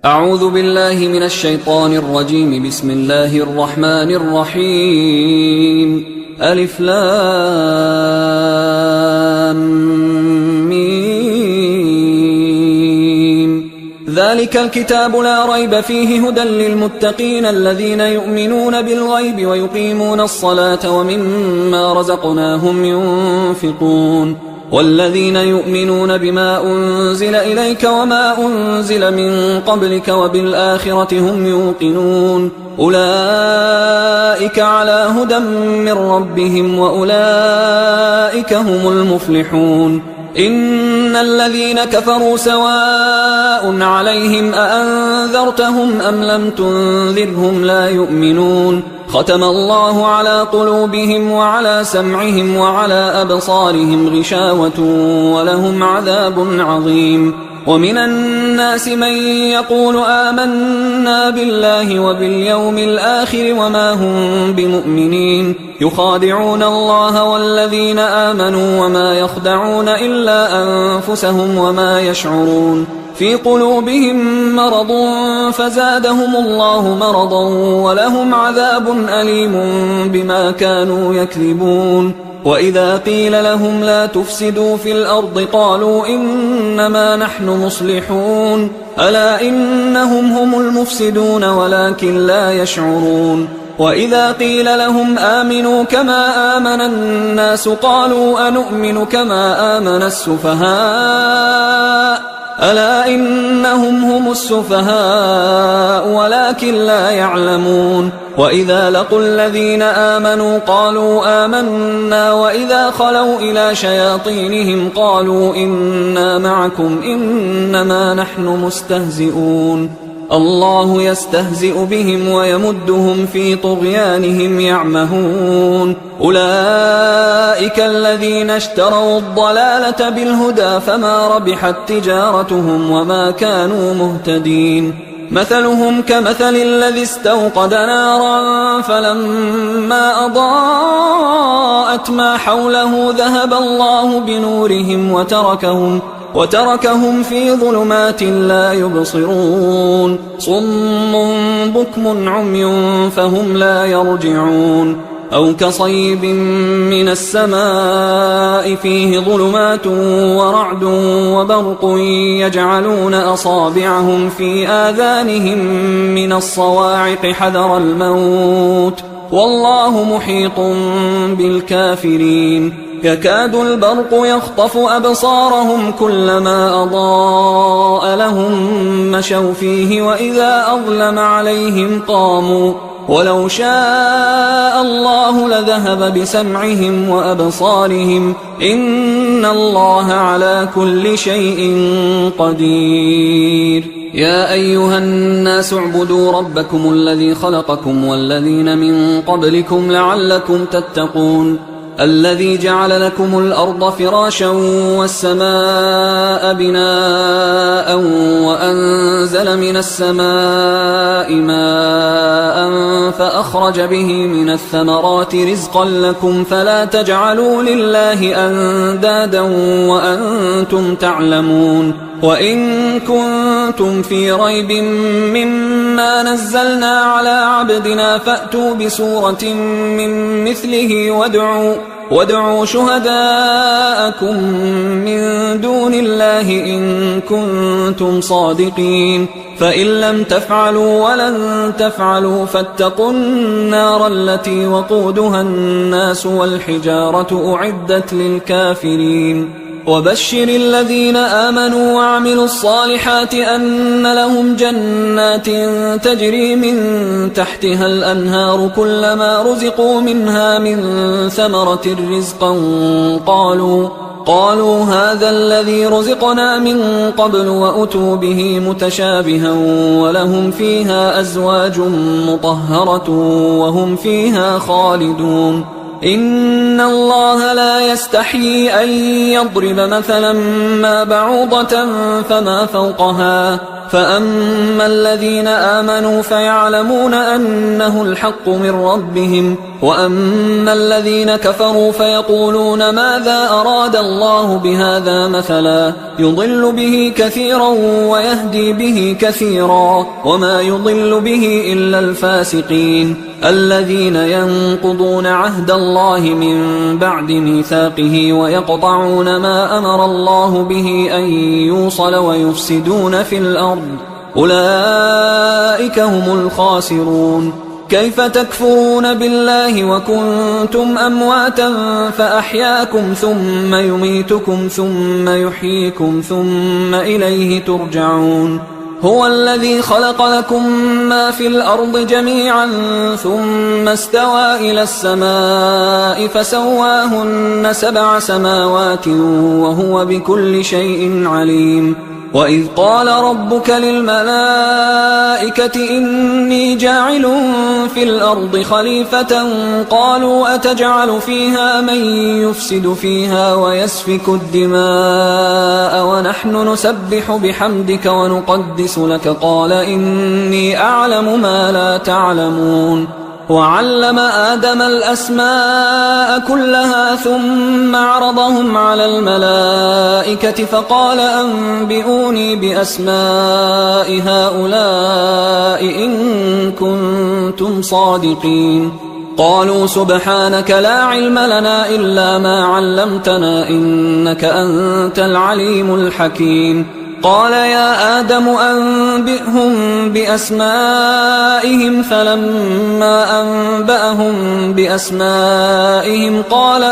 أعوذ بالله من الشيطان الرجيم. بسم الله الرحمن الرحيم. ألف لام ميم. ذلك الكتاب لا ريب فيه هدى للمتقين الذين يؤمنون بالغيب ويقيمون الصلاة ومما رزقناهم ينفقون والذين يؤمنون بما أنزل إليك وما أنزل من قبلك وبالآخرة هم يوقنون أولئك على هدى من ربهم وأولئك هم المفلحون. إن الذين كفروا سواء عليهم أأنذرتهم أم لم تنذرهم لا يؤمنون ختم الله على قلوبهم وعلى سمعهم وعلى أبصارهم غشاوة ولهم عذاب عظيم. ومن الناس من يقول آمنا بالله وباليوم الآخر وما هم بمؤمنين يخادعون الله والذين آمنوا وما يخدعون إلا أنفسهم وما يشعرون في قلوبهم مرض فزادهم الله مرضا ولهم عذاب أليم بما كانوا يكذبون. وإذا قيل لهم لا تفسدوا في الأرض قالوا إنما نحن مصلحون ألا إنهم هم المفسدون ولكن لا يشعرون. وإذا قيل لهم آمنوا كما آمن الناس قالوا أنؤمن كما آمن السفهاء ألا إنهم هم السفهاء ولكن لا يعلمون. وإذا لقوا الذين آمنوا قالوا آمنا وإذا خلوا إلى شياطينهم قالوا إنا معكم إنما نحن مستهزئون الله يستهزئ بهم ويمدهم في طغيانهم يعمهون. أولئك الذين اشتروا الضلالة بالهدى فما ربحت تجارتهم وما كانوا مهتدين. مثلهم كمثل الذي استوقد نارا فلما أضاءت ما حوله ذهب الله بنورهم وتركهم في ظلمات لا يبصرون صم بكم عمي فهم لا يرجعون. أو كصيب من السماء فيه ظلمات ورعد وبرق يجعلون أصابعهم في آذانهم من الصواعق حذر الموت والله محيط بالكافرين. يكاد البرق يخطف أبصارهم كلما أضاء لهم مشوا فيه وإذا أظلم عليهم قاموا ولو شاء الله لذهب بسمعهم وأبصارهم إن الله على كل شيء قدير. يا أيها الناس اعبدوا ربكم الذي خلقكم والذين من قبلكم لعلكم تتقون الذي جعل لكم الأرض فراشا والسماء بناء وأنزل من السماء ماء فأخرج به من الثمرات رزقا لكم فلا تجعلوا لله أندادا وأنتم تعلمون. وإن كنتم في ريب مما نزلنا على عبدنا فأتوا بسورة من مثله وادعوا شهداءكم من دون الله إن كنتم صادقين فإن لم تفعلوا ولن تفعلوا فاتقوا النار التي وقودها الناس والحجارة أعدت للكافرين. وبشر الذين آمنوا وعملوا الصالحات أن لهم جنات تجري من تحتها الأنهار كلما رزقوا منها من ثمرة رزقا قالوا هذا الذي رزقنا من قبل وأتوا به متشابها ولهم فيها أزواج مطهرة وهم فيها خالدون. إن الله لا يستحيي أن يضرب مثلا ما بعوضة فما فوقها فأما الذين آمنوا فيعلمون أنه الحق من ربهم وأما الذين كفروا فيقولون ماذا أراد الله بهذا مثلا يضل به كثيرا ويهدي به كثيرا وما يضل به إلا الفاسقين الذين ينقضون عهد الله من بعد ميثاقه ويقطعون ما أمر الله به أن يوصل ويفسدون في الأرض أولئك هم الخاسرون. كيف تكفرون بالله وكنتم أمواتا فأحياكم ثم يميتكم ثم يحييكم ثم إليه ترجعون. هو الذي خلق لكم ما في الأرض جميعا ثم استوى إلى السماء فسواهن 7 سماوات وهو بكل شيء عليم. وإذ قال ربك للملائكة إني جاعل في الأرض خليفة قالوا أتجعل فيها من يفسد فيها ويسفك الدماء ونحن نسبح بحمدك ونقدس لك قال إني أعلم ما لا تعلمون. وعلم آدم الأسماء كلها ثم عرضهم على الملائكة فقال أنبئوني بأسماء هؤلاء إن كنتم صادقين. قالوا سبحانك لا علم لنا إلا ما علمتنا إنك أنت العليم الحكيم. قال يا آدم أنبئهم بأسمائهم فلما أنبأهم بأسمائهم قال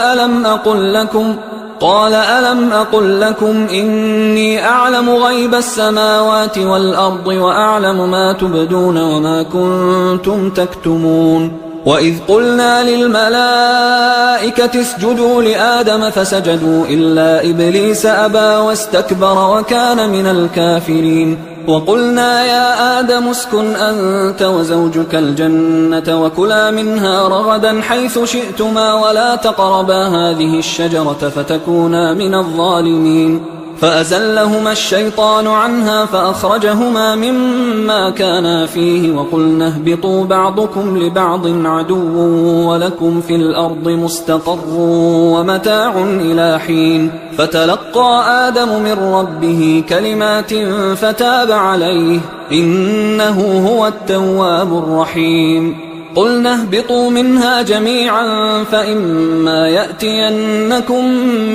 ألم أقل لكم إني أعلم غيب السماوات والأرض وأعلم ما تبدون وما كنتم تكتمون. وإذ قلنا للملائكة اسجدوا لآدم فسجدوا إلا إبليس أبى واستكبر وكان من الكافرين. وقلنا يا آدم اسكن أنت وزوجك الجنة وكلا منها رغدا حيث شئتما ولا تقربا هذه الشجرة فتكونا من الظالمين. فأزلهما الشيطان عنها فأخرجهما مما كانا فيه وقلنا اهبطوا بعضكم لبعض عدو ولكم في الأرض مستقر ومتاع إلى حين. فتلقى آدم من ربه كلمات فتاب عليه إنه هو التواب الرحيم. قلنا اهبطوا منها جميعا فإما يأتينكم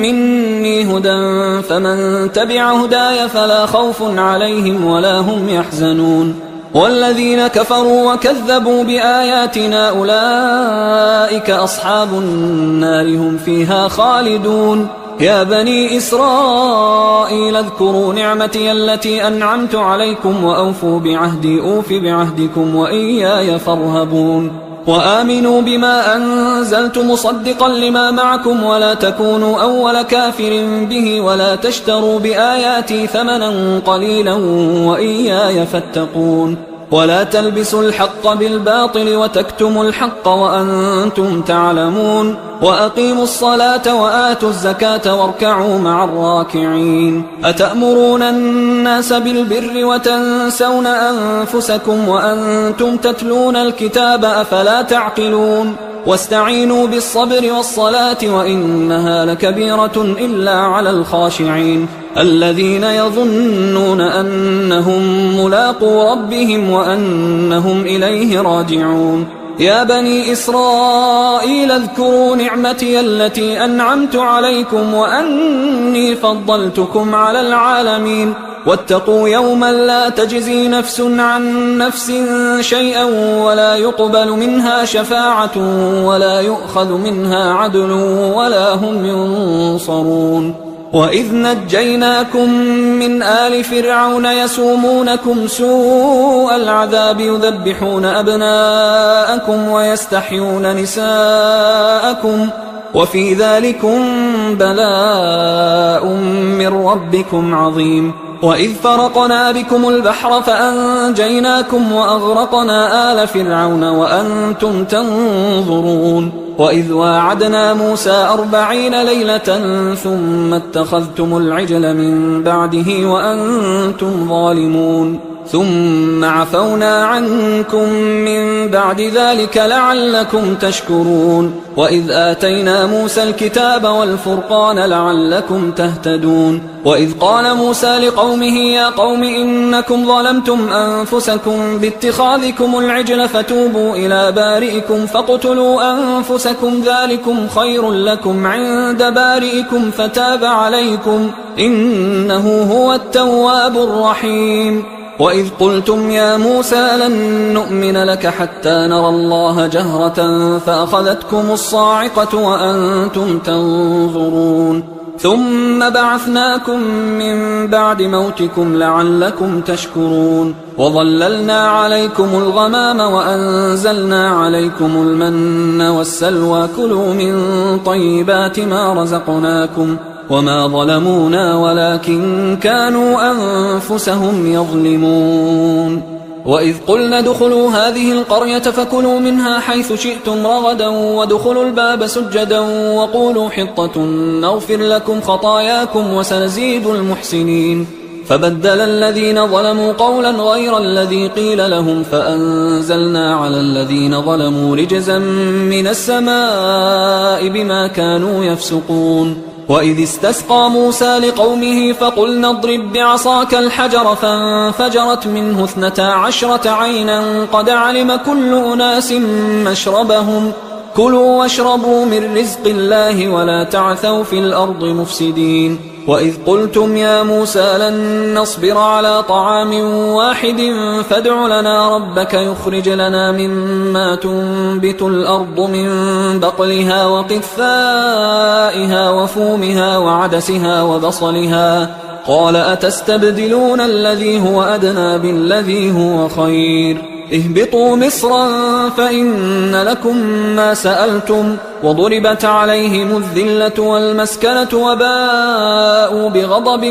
مني هدى فمن تبع هداي فلا خوف عليهم ولا هم يحزنون. والذين كفروا وكذبوا بآياتنا أولئك أصحاب النار هم فيها خالدون. يا بني إسرائيل اذكروا نعمتي التي أنعمت عليكم وأوفوا بعهدي أوف بعهدكم وإياي فارهبون. وآمنوا بما أنزلت مصدقا لما معكم ولا تكونوا أول كافر به ولا تشتروا بآياتي ثمنا قليلا وإياي فاتقون. ولا تلبسوا الحق بالباطل وتكتموا الحق وأنتم تعلمون. وأقيموا الصلاة وآتوا الزكاة واركعوا مع الراكعين. أتأمرون الناس بالبر وتنسون أنفسكم وأنتم تتلون الكتاب أفلا تعقلون. واستعينوا بالصبر والصلاة وإنها لكبيرة إلا على الخاشعين الذين يظنون أنهم ملاقو ربهم وأنهم إليه راجعون. يا بني إسرائيل اذكروا نعمتي التي أنعمت عليكم وأني فضلتكم على العالمين. واتقوا يوما لا تجزي نفس عن نفس شيئا ولا يقبل منها شفاعة ولا يؤخذ منها عدل ولا هم ينصرون. وإذ نجيناكم من آل فرعون يسومونكم سوء العذاب يذبحون أبناءكم ويستحيون نساءكم وفي ذلكم بلاء من ربكم عظيم. وإذ فرقنا بكم البحر فأنجيناكم وأغرقنا آل فرعون وأنتم تنظرون. وإذ واعدنا موسى 40 ليلة ثم اتخذتم العجل من بعده وأنتم ظالمون. ثم عفونا عنكم من بعد ذلك لعلكم تشكرون وإذ آتينا موسى الكتاب والفرقان لعلكم تهتدون وإذ قال موسى لقومه يا قوم إنكم ظلمتم أنفسكم باتخاذكم العجل فتوبوا إلى بارئكم فاقتلوا أنفسكم ذلكم خير لكم عند بارئكم فتاب عليكم إنه هو التواب الرحيم وإذ قلتم يا موسى لن نؤمن لك حتى نرى الله جهرة فأخذتكم الصاعقة وأنتم تنظرون ثم بعثناكم من بعد موتكم لعلكم تشكرون وظللنا عليكم الغمام وأنزلنا عليكم المن والسلوى كلوا من طيبات ما رزقناكم وما ظلمونا ولكن كانوا أنفسهم يظلمون وإذ قلنا ادخلوا هذه القرية فكلوا منها حيث شئتم رغدا وادخلوا الباب سجدا وقولوا حطة نغفر لكم خطاياكم وسنزيد المحسنين فبدل الذين ظلموا قولا غير الذي قيل لهم فأنزلنا على الذين ظلموا رجزا من السماء بما كانوا يفسقون وإذ استسقى موسى لقومه فقلنا اضرب بعصاك الحجر فانفجرت منه 12 عينا قد علم كل أناس مشربهم كلوا واشربوا من رزق الله ولا تعثوا في الأرض مفسدين وإذ قلتم يا موسى لن نصبر على طعام واحد فادع لنا ربك يخرج لنا مما تنبت الأرض من بقلها وقثائها وفومها وعدسها وبصلها قال أتستبدلون الذي هو أدنى بالذي هو خير اهبطوا مصرا فإن لكم ما سألتم وضربت عليهم الذلة والمسكنة وباءوا بغضب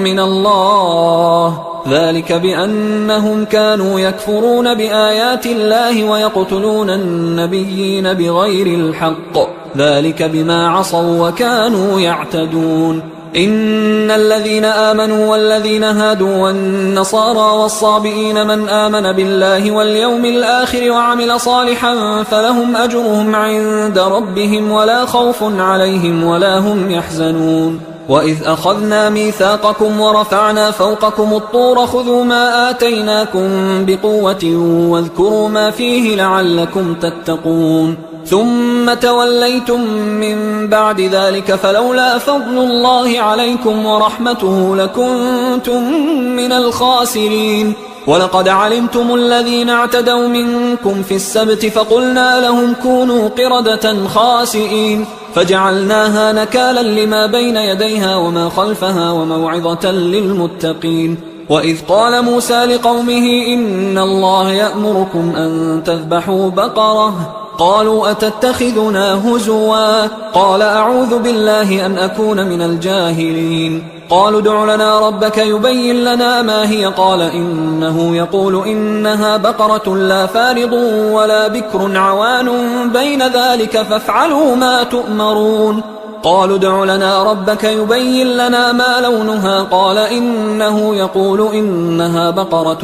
من الله ذلك بأنهم كانوا يكفرون بآيات الله ويقتلون النبيين بغير الحق ذلك بما عصوا وكانوا يعتدون إن الذين آمنوا والذين هادوا والنصارى والصابئين من آمن بالله واليوم الآخر وعمل صالحا فلهم أجرهم عند ربهم ولا خوف عليهم ولا هم يحزنون وإذ أخذنا ميثاقكم ورفعنا فوقكم الطور خذوا ما آتيناكم بقوة واذكروا ما فيه لعلكم تتقون ثم توليتم من بعد ذلك فلولا فضل الله عليكم ورحمته لكنتم من الخاسرين ولقد علمتم الذين اعتدوا منكم في السبت فقلنا لهم كونوا قردة خاسئين فجعلناها نكالا لما بين يديها وما خلفها وموعظة للمتقين وإذ قال موسى لقومه إن الله يأمركم أن تذبحوا بقرة قالوا أتتخذنا هزوا قال أعوذ بالله أن أكون من الجاهلين قالوا ادع لنا ربك يبين لنا ما هي قال إنه يقول إنها بقرة لا فارض ولا بكر عوان بين ذلك فافعلوا ما تؤمرون قالوا ادع لنا ربك يبين لنا ما لونها قال إنه يقول إنها بقرة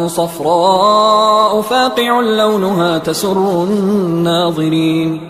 صفراء فاقع لونها تسر الناظرين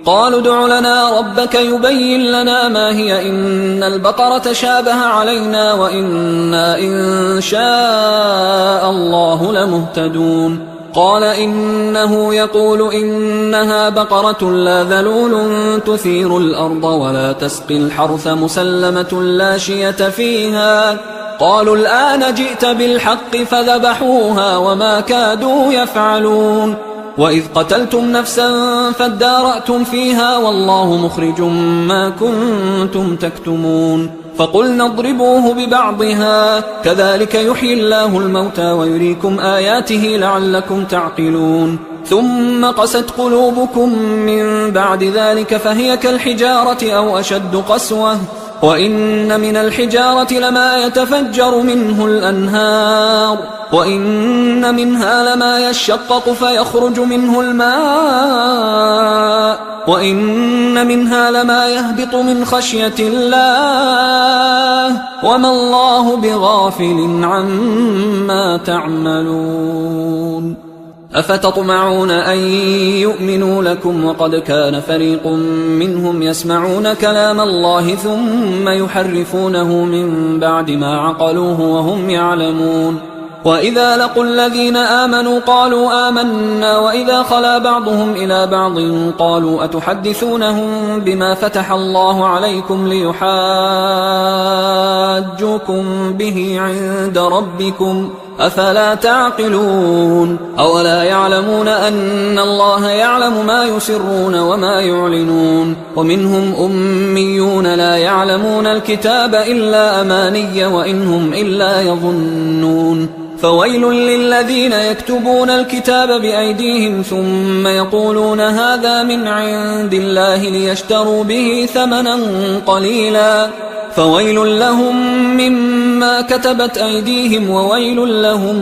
قالوا ادع لنا ربك يبين لنا ما هي إن البقرة شابه علينا وإنا إن شاء الله لمهتدون قال إنه يقول إنها بقرة لا ذلول تثير الأرض ولا تسقي الحرث مسلمة لا شية فيها قالوا الآن جئت بالحق فذبحوها وما كادوا يفعلون وإذ قتلتم نفسا فادارأتم فيها والله مخرج ما كنتم تكتمون فقلنا اضربوه ببعضها كذلك يحيي الله الموتى ويريكم آياته لعلكم تعقلون ثم قست قلوبكم من بعد ذلك فهي كالحجارة أو أشد قسوة وإن من الحجارة لما يتفجر منه الأنهار وإن منها لما يشقق فيخرج منه الماء وإن منها لما يهبط من خشية الله وما الله بغافل عما تعملون أفتطمعون أن يؤمنوا لكم وقد كان فريق منهم يسمعون كلام الله ثم يحرفونه من بعد ما عقلوه وهم يعلمون وإذا لقوا الذين آمنوا قالوا آمنا وإذا خلا بعضهم إلى بعض قالوا أتحدثونهم بما فتح الله عليكم ليحاجوكم به عند ربكم أفلا تعقلون أولا يعلمون أن الله يعلم ما يسرون وما يعلنون ومنهم أميون لا يعلمون الكتاب إلا أماني وإنهم إلا يظنون فويل للذين يكتبون الكتاب بأيديهم ثم يقولون هذا من عند الله ليشتروا به ثمنا قليلا فويل لهم مما كتبت أيديهم وويل لهم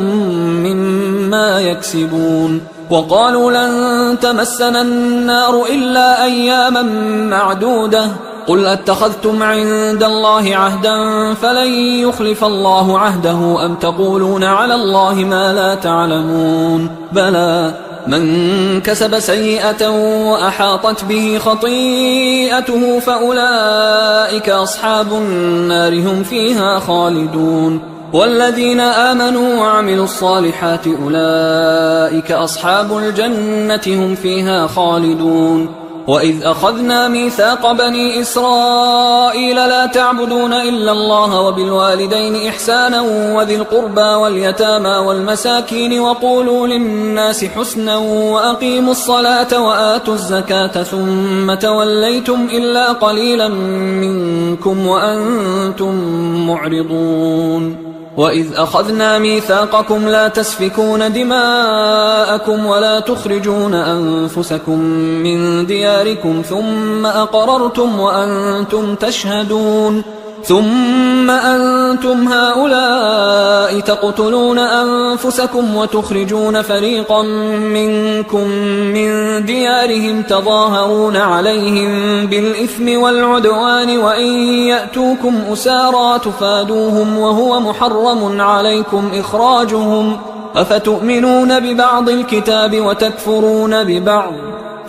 مما يكسبون وقالوا لن تمسنا النار إلا أياما معدودة قل أتخذتم عند الله عهدا فلن يخلف الله عهده أم تقولون على الله ما لا تعلمون بلى من كسب سيئة وأحاطت به خطيئته فأولئك أصحاب النار هم فيها خالدون والذين آمنوا وعملوا الصالحات أولئك أصحاب الجنة هم فيها خالدون وإذ أخذنا ميثاق بني إسرائيل لا تعبدون إلا الله وبالوالدين إحسانا وذي القربى واليتامى والمساكين وقولوا للناس حسنا وأقيموا الصلاة وآتوا الزكاة ثم توليتم إلا قليلا منكم وأنتم معرضون وإذ أخذنا ميثاقكم لا تسفكون دماءكم ولا تخرجون أنفسكم من دياركم ثم أقررتم وأنتم تشهدون ثم أنتم هؤلاء تقتلون أنفسكم وتخرجون فريقا منكم من ديارهم تظاهرون عليهم بالإثم والعدوان وإن يأتوكم أسارى تفادوهم وهو محرم عليكم إخراجهم أفتؤمنون ببعض الكتاب وتكفرون ببعض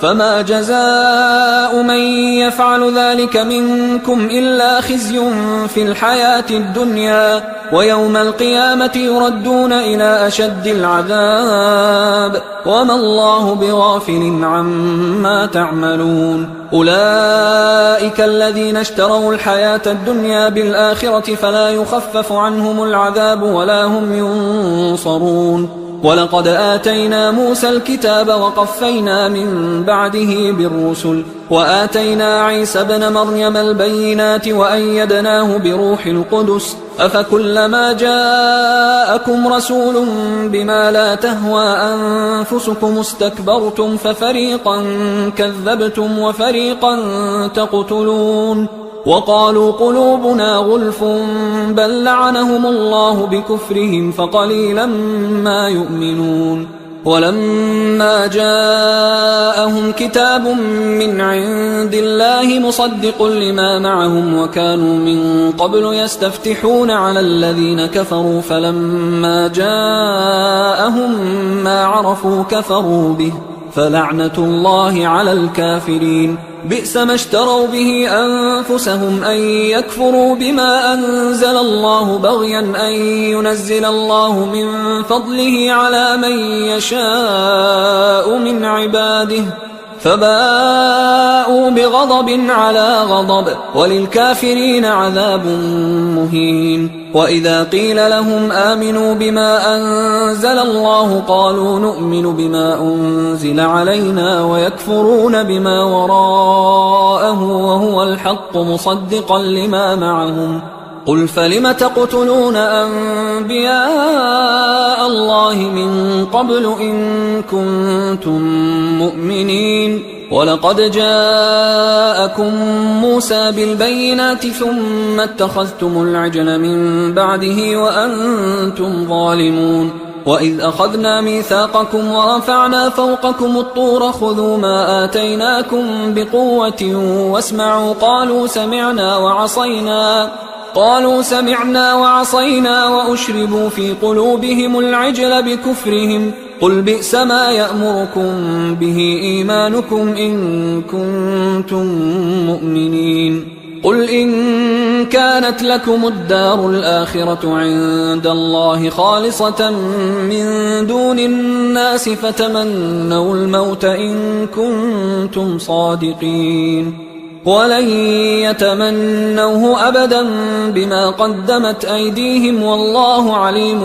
فما جزاء من يفعل ذلك منكم إلا خزي في الحياة الدنيا ويوم القيامة يردون إلى أشد العذاب وما الله بغافل عما تعملون أولئك الذين اشتروا الحياة الدنيا بالآخرة فلا يخفف عنهم العذاب ولا هم ينصرون ولقد آتينا موسى الكتاب وقفينا من بعده بالرسل وآتينا عيسى ابن مريم البينات وأيدناه بروح القدس أفكلما جاءكم رسول بما لا تهوى أنفسكم استكبرتم ففريقا كذبتم وفريقا تقتلون وقالوا قلوبنا غلف بل لعنهم الله بكفرهم فقليلا ما يؤمنون ولما جاءهم كتاب من عند الله مصدق لما معهم وكانوا من قبل يستفتحون على الذين كفروا فلما جاءهم ما عرفوا كفروا به فلعنة الله على الكافرين بئس ما اشتروا به أنفسهم أن يكفروا بما أنزل الله بغيا أن ينزل الله من فضله على من يشاء من عباده فباءوا بغضب على غضب وللكافرين عذاب مهين وإذا قيل لهم آمنوا بما أنزل الله قالوا نؤمن بما أنزل علينا ويكفرون بما وراءه وهو الحق مصدقا لما معهم قل فلم تقتلون أنبياء الله من قبل إن كنتم مؤمنين ولقد جاءكم موسى بالبينات ثم اتخذتم العجل من بعده وأنتم ظالمون وإذ أخذنا ميثاقكم ورفعنا فوقكم الطور خذوا ما آتيناكم بقوة واسمعوا قالوا سمعنا وعصينا وأشربوا في قلوبهم العجل بكفرهم قل بئس ما يأمركم به إيمانكم إن كنتم مؤمنين قل إن كانت لكم الدار الآخرة عند الله خالصة من دون الناس فتمنوا الموت إن كنتم صادقين ولن يتمنوه أبدا بما قدمت أيديهم والله عليم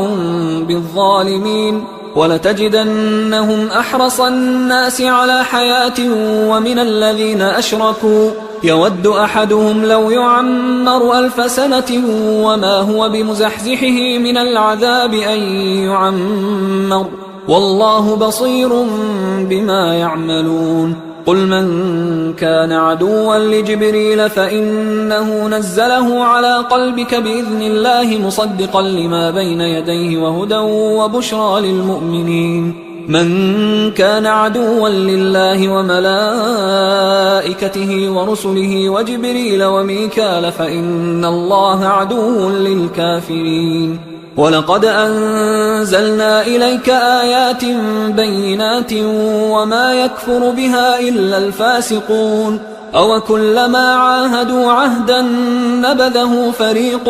بالظالمين ولتجدنهم أحرص الناس على حياة ومن الذين أشركوا يود أحدهم لو يعمر 1000 سنة وما هو بمزحزحه من العذاب أن يعمر والله بصير بما يعملون قل من كان عدوا لجبريل فإنه نزله على قلبك بإذن الله مصدقا لما بين يديه وهدى وبشرى للمؤمنين من كان عدوا لله وملائكته ورسله وجبريل وميكال فإن الله عدو للكافرين ولقد أنزلنا إليك آيات بينات وما يكفر بها إلا الفاسقون أوكلما عاهدوا عهدا نبذه فريق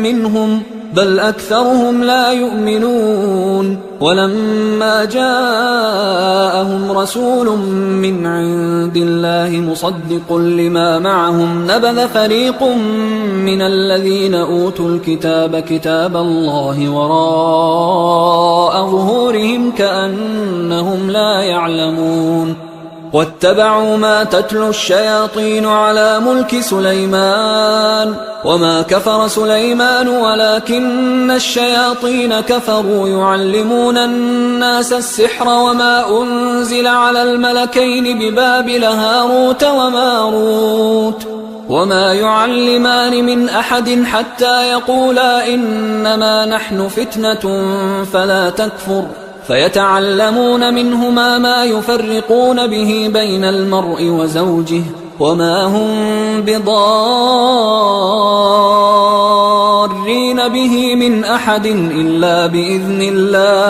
منهم بل أكثرهم لا يؤمنون ولما جاءهم رسول من عند الله مصدق لما معهم نبذ فريق من الذين أوتوا الكتاب كتاب الله وراء ظهورهم كأنهم لا يعلمون واتبعوا ما تتلو الشياطين على ملك سليمان وما كفر سليمان ولكن الشياطين كفروا يعلمون الناس السحر وما أنزل على الملكين ببابل هاروت وماروت وما يعلمان من أحد حتى يقولا إنما نحن فتنة فلا تكفر فيتعلمون منهما ما يفرقون به بين المرء وزوجه وما هم بضارين به من أحد إلا بإذن الله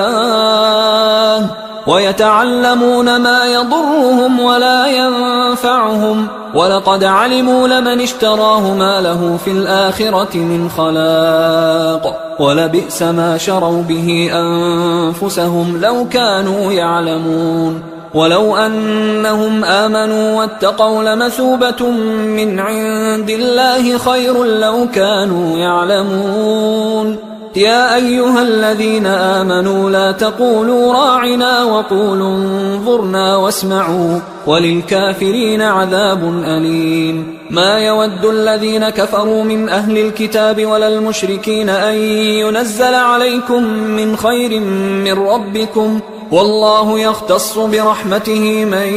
ويتعلمون ما يضرهم ولا ينفعهم ولقد علموا لمن اشتراه ما له في الآخرة من خلاق ولبئس ما شروا به أنفسهم لو كانوا يعلمون ولو أنهم آمنوا واتقوا لمثوبة من عند الله خير لو كانوا يعلمون يا أيها الذين آمنوا لا تقولوا راعنا وقولوا انظرنا واسمعوا وللكافرين عذاب أليم ما يود الذين كفروا من أهل الكتاب ولا المشركين أن ينزل عليكم من خير من ربكم والله يختص برحمته من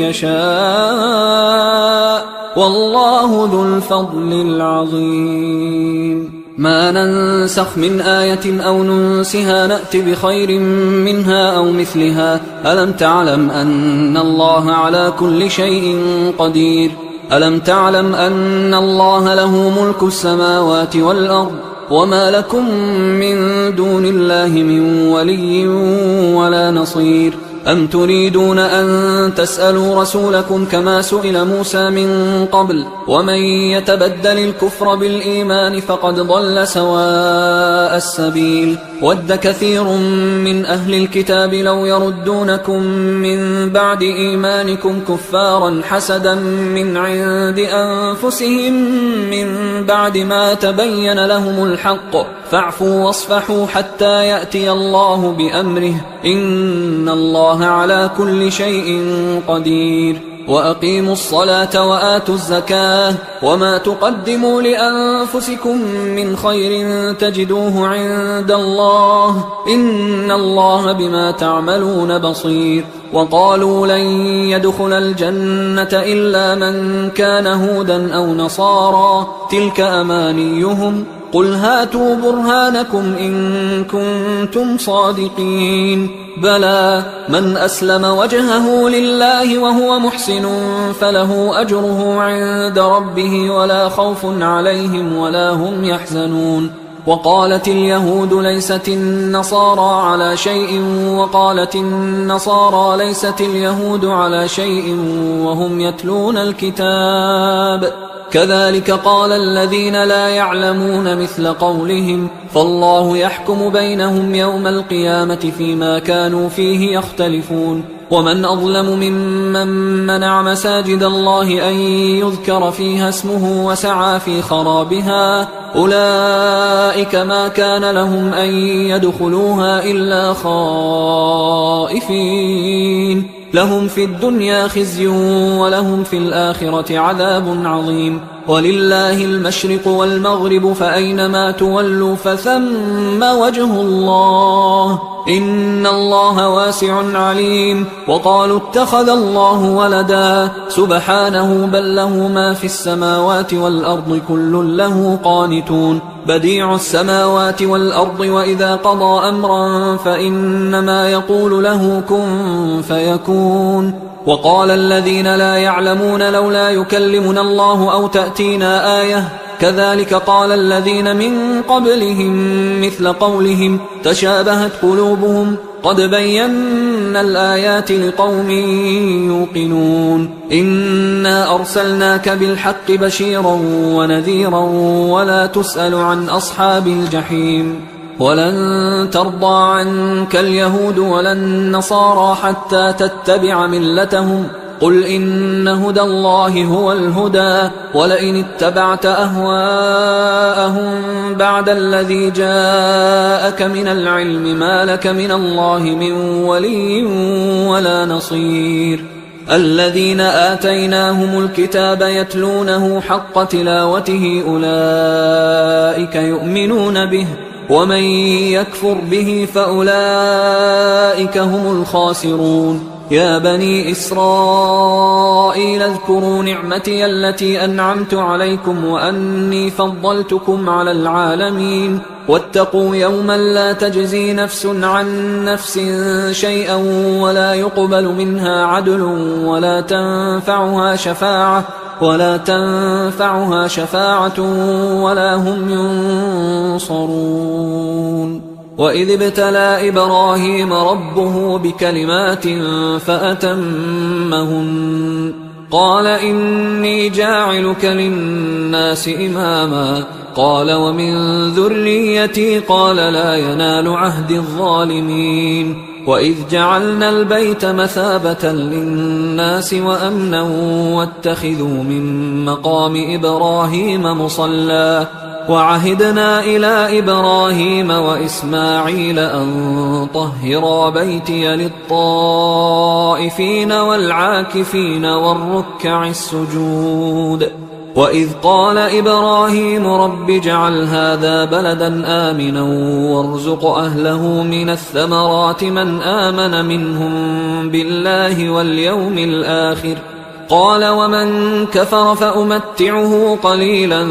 يشاء والله ذو الفضل العظيم ما ننسخ من آية أو ننسها نأت بخير منها أو مثلها ألم تعلم أن الله على كل شيء قدير ألم تعلم أن الله له ملك السماوات والأرض وما لكم من دون الله من ولي ولا نصير أم تريدون أن تسألوا رسولكم كما سئل موسى من قبل ومن يتبدل الكفر بالإيمان فقد ضل سواء السبيل ود كثير من أهل الكتاب لو يردونكم من بعد إيمانكم كفارا حسدا من عند أنفسهم من بعد ما تبين لهم الحق فاعفوا واصفحوا حتى يأتي الله بأمره إن الله على كل شيء قدير وأقيموا الصلاة وآتوا الزكاة وما تقدموا لأنفسكم من خير تجدوه عند الله إن الله بما تعملون بصير. وقالوا لن يدخل الجنة إلا من كان هودا أو نصارى تلك أمانيهم قل هاتوا برهانكم إن كنتم صادقين بلى من أسلم وجهه لله وهو محسن فله أجره عند ربه ولا خوف عليهم ولا هم يحزنون. وقالت اليهود ليست النصارى على شيء وقالت النصارى ليست اليهود على شيء وهم يتلون الكتاب كذلك قال الذين لا يعلمون مثل قولهم فالله يحكم بينهم يوم القيامة فيما كانوا فيه يختلفون. ومن أظلم ممن منع مساجد الله أن يذكر فيها اسمه وسعى في خرابها أولئك ما كان لهم أن يدخلوها إلا خائفين لهم في الدنيا خزي ولهم في الآخرة عذاب عظيم. ولله المشرق والمغرب فأينما تولوا فثم وجه الله إن الله واسع عليم. وقالوا اتخذ الله ولدا سبحانه بل له ما في السماوات والأرض كل له قانتون بديع السماوات والأرض وإذا قضى أمرا فإنما يقول له كن فيكون. وقال الذين لا يعلمون لولا يكلمنا الله أو تأتينا آية كذلك قال الذين من قبلهم مثل قولهم تشابهت قلوبهم قد بينا الآيات لقوم يوقنون. إنا أرسلناك بالحق بشيرا ونذيرا ولا تسأل عن أصحاب الجحيم. ولن ترضى عنك اليهود ولا النصارى حتى تتبع ملتهم قل إن هدى الله هو الهدى ولئن اتبعت أهواءهم بعد الذي جاءك من العلم ما لك من الله من ولي ولا نصير. الذين آتيناهم الكتاب يتلونه حق تلاوته أولئك يؤمنون به ومن يكفر به فأولئك هم الخاسرون. يا بني إسرائيل اذكروا نعمتي التي أنعمت عليكم وأني فضلتكم على العالمين واتقوا يوما لا تجزي نفس عن نفس شيئا ولا يقبل منها عدل ولا تنفعها شفاعة ولا هم ينصرون. وإذ ابتلى إبراهيم ربه بكلمات فأتمهن قال إني جاعلك للناس إماما قال ومن ذريتي قال لا ينال عهد الظالمين. وإذ جعلنا البيت مثابة للناس وأمنا واتخذوا من مقام إبراهيم مصلى وعهدنا إلى إبراهيم وإسماعيل أن طهرا بيتي للطائفين والعاكفين والركع السجود. وإذ قال إبراهيم رب اجعل هذا بلدا آمنا وارزق أهله من الثمرات من آمن منهم بالله واليوم الآخر قال ومن كفر فأمتعه قليلا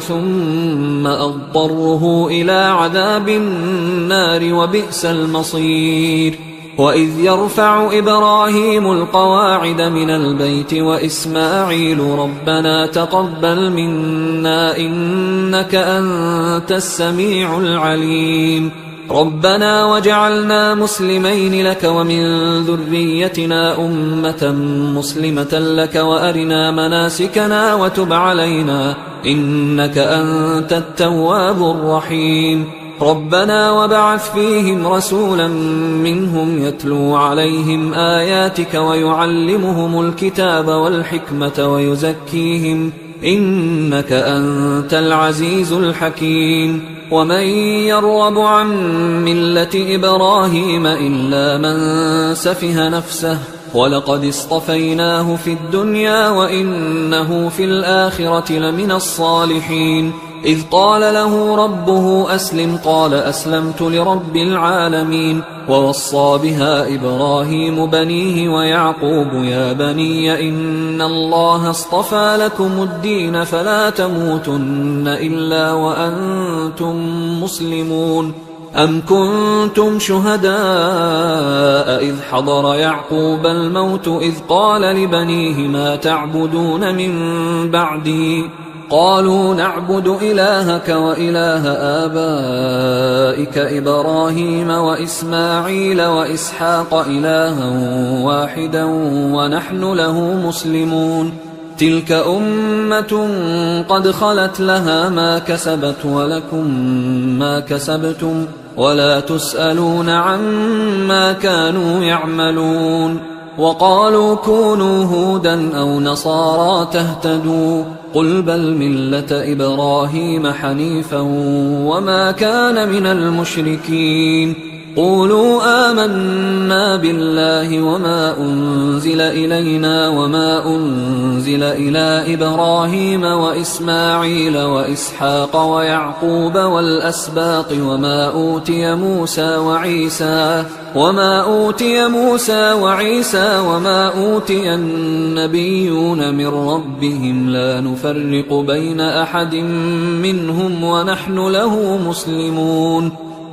ثم أضطره إلى عذاب النار وبئس المصير. وإذ يرفع إبراهيم القواعد من البيت وإسماعيل ربنا تقبل منا إنك أنت السميع العليم ربنا وجعلنا مسلمين لك ومن ذريتنا أمة مسلمة لك وأرنا مناسكنا وتب علينا إنك أنت التواب الرحيم ربنا وابعث فيهم رسولا منهم يتلو عليهم آياتك ويعلمهم الكتاب والحكمة ويزكيهم إنك أنت العزيز الحكيم. ومن يرغب عن ملة إبراهيم إلا من سفه نفسه ولقد اصطفيناه في الدنيا وإنه في الآخرة لمن الصالحين. إذ قال له ربه أسلم قال أسلمت لرب العالمين. ووصى بها إبراهيم بنيه ويعقوب يا بني إن الله اصطفى لكم الدين فلا تموتن إلا وأنتم مسلمون. أم كنتم شهداء إذ حضر يعقوب الموت إذ قال لبنيه ما تعبدون من بعدي قالوا نعبد إلهك وإله آبائك إبراهيم وإسماعيل وإسحاق إلها واحدا ونحن له مسلمون. تلك أمة قد خلت لها ما كسبت ولكم ما كسبتم ولا تسألون عما كانوا يعملون. وقالوا كونوا هودا أو نصارى تهتدوا قل بل ملة إبراهيم حنيفا وما كان من المشركين. قولوا آمنا بالله وما أنزل إلينا وما أنزل إلى إبراهيم وإسماعيل وإسحاق ويعقوب والأسباط وما أوتي موسى وعيسى وما أوتي النبيون من ربهم لا نفرق بين أحد منهم ونحن له مسلمون.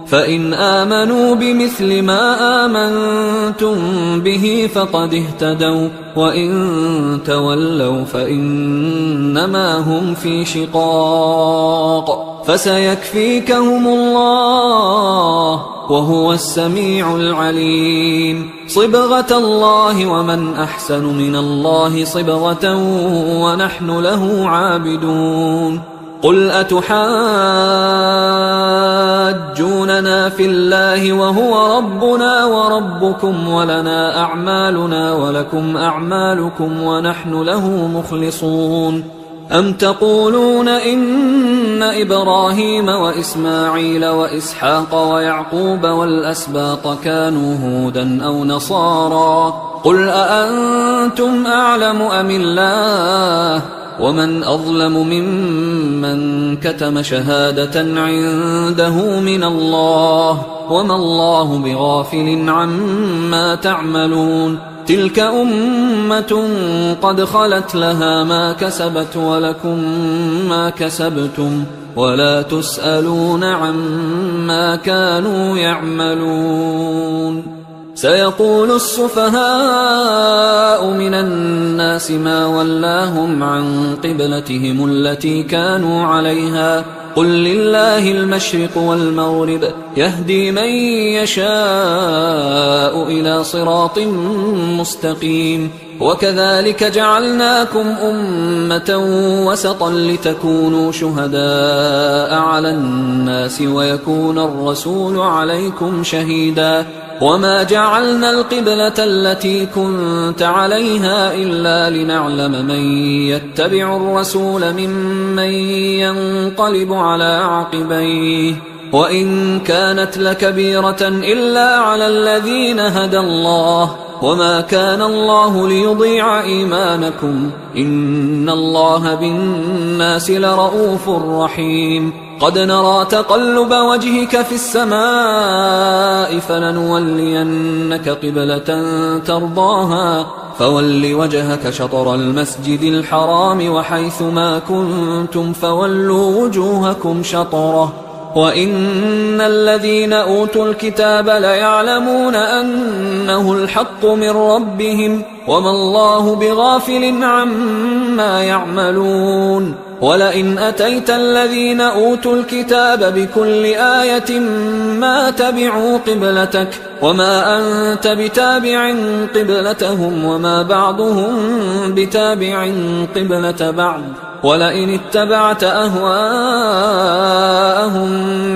فإن آمنوا بمثل ما آمنتم به فقد اهتدوا وإن تولوا فإنما هم في شقاق فسيكفيكهم الله وهو السميع العليم. صبغة الله ومن أحسن من الله صبغة ونحن له عابدون. قل أتحاجوننا في الله وهو ربنا وربكم ولنا أعمالنا ولكم أعمالكم ونحن له مخلصون. أم تقولون إن إبراهيم وإسماعيل وإسحاق ويعقوب والأسباط كانوا هودا أو نصارى قل أأنتم أعلم أم الله ومن أظلم ممن كتم شهادة عنده من الله وما الله بغافل عما تعملون. تلك أمة قد خلت لها ما كسبت ولكم ما كسبتم ولا تسألون عما كانوا يعملون. سيقول السفهاء من الناس ما ولاهم عن قبلتهم التي كانوا عليها قل لله المشرق والمغرب يهدي من يشاء إلى صراط مستقيم. وكذلك جعلناكم أمة وسطا لتكونوا شهداء على الناس ويكون الرسول عليكم شهيدا. وما جعلنا القبلة التي كنت عليها إلا لنعلم من يتبع الرسول ممن ينقلب على عقبيه وإن كانت لكبيرة إلا على الذين هدى الله وما كان الله ليضيع إيمانكم إن الله بالناس لرؤوف رحيم. قد نرى تقلب وجهك في السماء فلنولينك قبلة ترضاها فول وجهك شطر المسجد الحرام وحيث ما كنتم فولوا وجوهكم شطره وإن الذين أوتوا الكتاب ليعلمون أنه الحق من ربهم وما الله بغافل عما يعملون. ولئن أتيت الذين أوتوا الكتاب بكل آية ما تبعوا قبلتك وما أنت بتابع قبلتهم وما بعضهم بتابع قبلة بعض ولئن اتبعت أهواءهم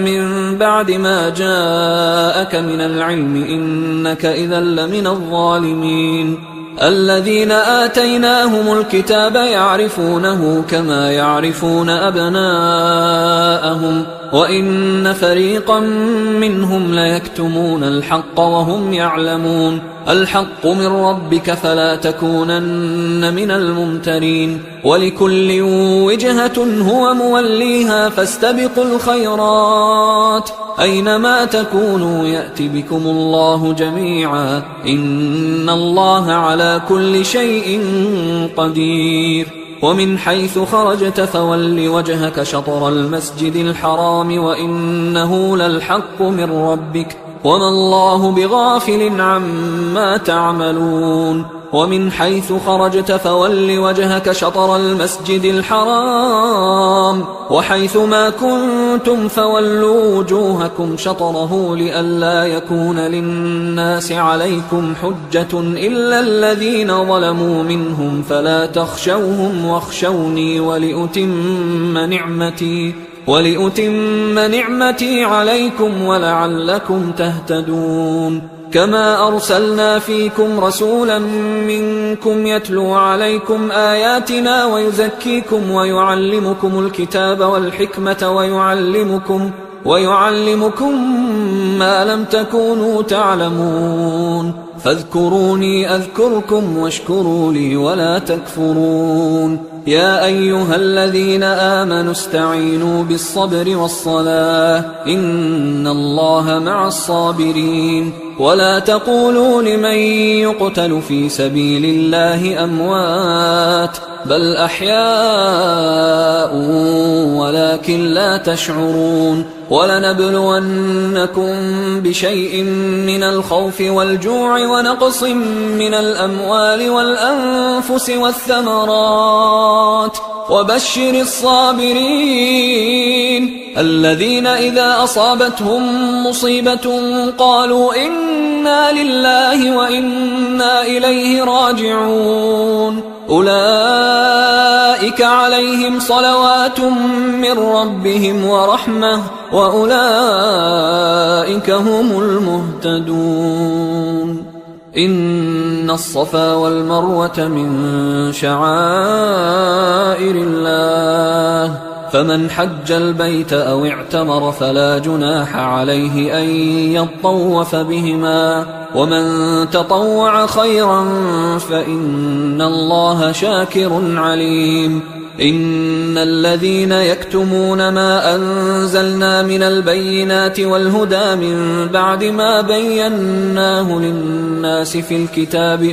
من بعد ما جاءك من العلم إنك إذا لمن الظالمين. الذين آتيناهم الكتاب يعرفونه كما يعرفون أبناءهم وإن فريقا منهم ليكتمون الحق وهم يعلمون الحق من ربك فلا تكونن من الممترين ولكل وجهة هو موليها فاستبقوا الخيرات أينما تكونوا يأت بكم الله جميعا إن الله على كل شيء قدير ومن حيث خرجت فول وجهك شطر المسجد الحرام وإنه للحق من ربك وما الله بغافل عما تعملون ومن حيث خرجت فول وجهك شطر المسجد الحرام وحيث ما كنتم فولوا وجوهكم شطره لئلا يكون للناس عليكم حجة إلا الذين ظلموا منهم فلا تخشوهم واخشوني ولأتم نعمتي عليكم ولعلكم تهتدون كما أرسلنا فيكم رسولا منكم يتلو عليكم آياتنا ويزكيكم ويعلمكم الكتاب والحكمة ويعلمكم ما لم تكونوا تعلمون فاذكروني أذكركم واشكروا لي ولا تكفرون يا أيها الذين آمنوا استعينوا بالصبر والصلاة إن الله مع الصابرين ولا تقولوا لمن يقتل في سبيل الله أموات بل أحياء ولكن لا تشعرون ولنبلونكم بشيء من الخوف والجوع ونقص من الأموال والأنفس والثمرات وبشر الصابرين الذين إذا أصابتهم مصيبة قالوا إنا لله وإنا إليه راجعون أولئك عليهم صلوات من ربهم ورحمة وأولئك هم المهتدون إن الصفا والمروة من شعائر الله فمن حج البيت أو اعتمر فلا جناح عليه أن يطوف بهما ومن تطوع خيرا فإن الله شاكر عليم إن الذين يكتمون ما أنزلنا من البينات والهدى من بعد ما بيناه للناس في الكتاب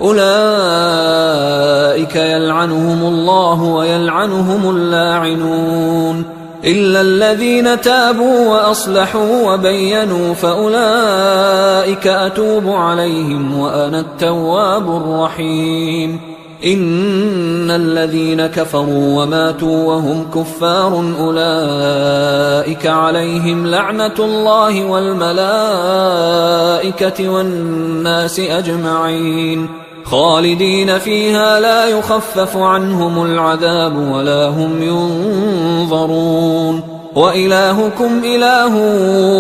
أولئك يلعنهم الله ويلعنهم اللاعنون إلا الذين تابوا وأصلحوا وبينوا فأولئك أتوب عليهم وأنا التواب الرحيم إن الذين كفروا وماتوا وهم كفار أولئك عليهم لعنة الله والملائكة والناس أجمعين خالدين فيها لا يخفف عنهم العذاب ولا هم ينظرون وإلهكم إله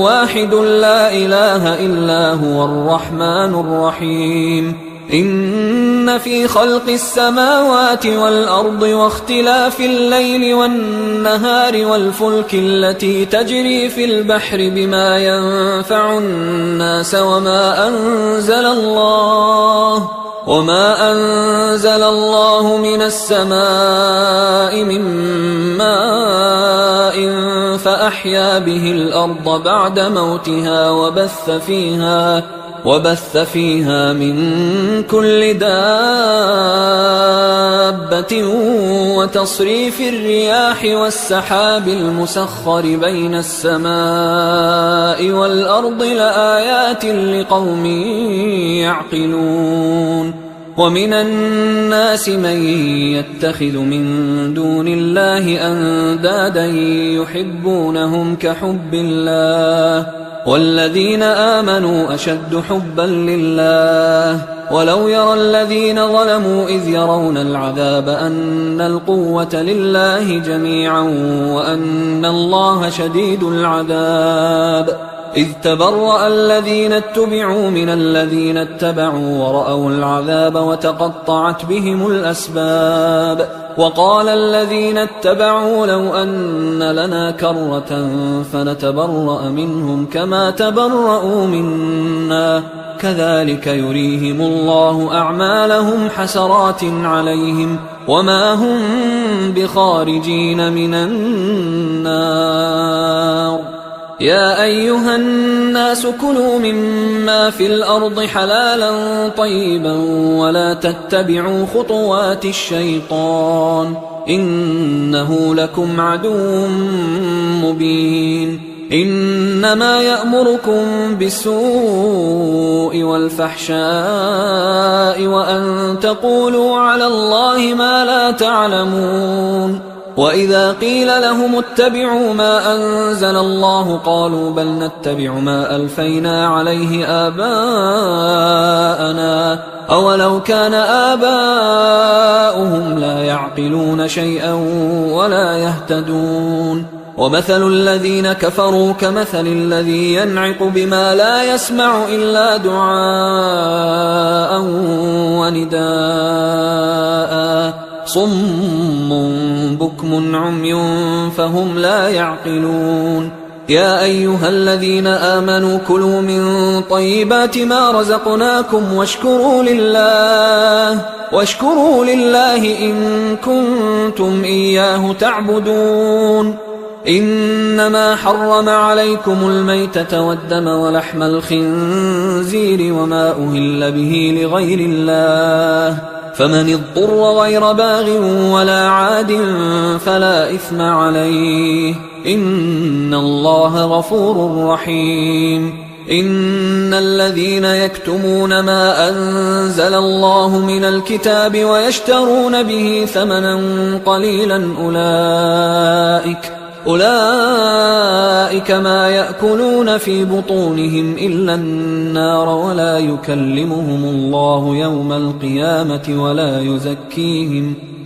واحد لا إله إلا هو الرحمن الرحيم إن في خلق السماوات والأرض واختلاف الليل والنهار والفلك التي تجري في البحر بما ينفع الناس وما أنزل الله من السماء من ماء فأحيا به الأرض بعد موتها وبث فيها من كل دابة وتصريف الرياح والسحاب المسخر بين السماء والأرض لآيات لقوم يعقلون ومن الناس من يتخذ من دون الله أندادا يحبونهم كحب الله والذين آمنوا أشد حبا لله ولو يرى الذين ظلموا إذ يرون العذاب أن القوة لله جميعا وأن الله شديد العذاب إذ تبرأ الذين اتبعوا من الذين اتبعوا ورأوا العذاب وتقطعت بهم الأسباب وقال الذين اتبعوا لو أن لنا كرة فنتبرأ منهم كما تبرأوا منا كذلك يريهم الله أعمالهم حسرات عليهم وما هم بخارجين من النار يا أيها الناس كلوا مما في الأرض حلالا طيبا ولا تتبعوا خطوات الشيطان إنه لكم عدو مبين إنما يأمركم بالسوء والفحشاء وأن تقولوا على الله ما لا تعلمون وإذا قيل لهم اتبعوا ما أنزل الله قالوا بل نتبع ما ألفينا عليه آباءنا أولو كان آباؤهم لا يعقلون شيئا ولا يهتدون ومثل الذين كفروا كمثل الذي ينعق بما لا يسمع إلا دعاء ونداء صم بكم عمي فهم لا يعقلون يا أيها الذين آمنوا كلوا من طيبات ما رزقناكم واشكروا لله إن كنتم إياه تعبدون إنما حرم عليكم الميتة والدم ولحم الخنزير وما أهل به لغير الله فمن اضطر غير باغ ولا عاد فلا إثم عليه إن الله غفور رحيم إن الذين يكتمون ما أنزل الله من الكتاب ويشترون به ثمنا قليلا أولئك ما يأكلون في بطونهم إلا النار ولا يكلمهم الله يوم القيامة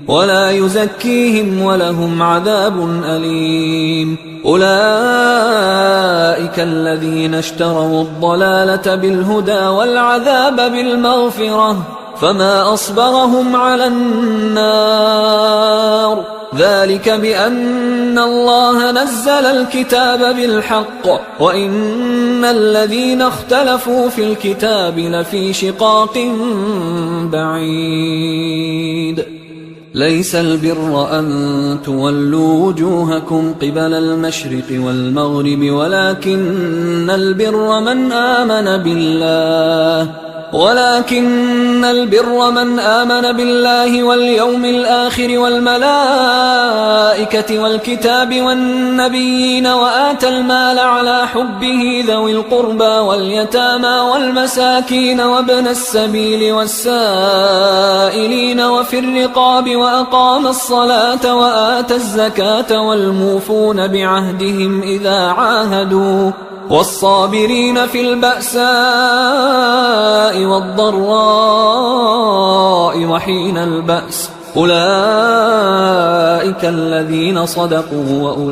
ولا يزكيهم ولهم عذاب أليم أولئك الذين اشتروا الضلالة بالهدى والعذاب بالمغفرة فما أصبرهم على النار ذلك بأن الله نزل الكتاب بالحق وإن الذين اختلفوا في الكتاب لفي شقاق بعيد ليس البر أن تولوا وجوهكم قبل المشرق والمغرب ولكن البر من آمن بالله واليوم الآخر والملائكة والكتاب والنبيين وآتى المال على حبه ذوي القربى واليتامى والمساكين وابن السبيل والسائلين وفي الرقاب وأقام الصلاة وآتى الزكاة والموفون بعهدهم إذا عاهدوا والصابرين في البأساء والضراء وحين البأس أولئك الذين صدقوا وأولئك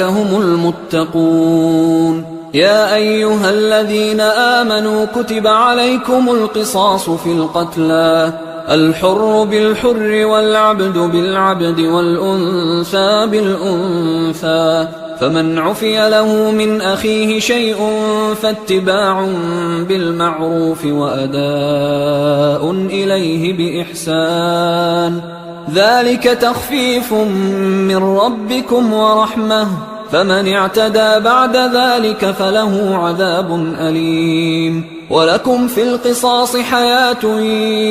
هم المتقون يا أيها الذين آمنوا كتب عليكم القصاص في القتلى الحر بالحر والعبد بالعبد والأنثى بالأنثى فمن عفي له من أخيه شيء فاتباع بالمعروف وأداء إليه بإحسان ذلك تخفيف من ربكم ورحمة فمن اعتدى بعد ذلك فله عذاب أليم ولكم في القصاص حياة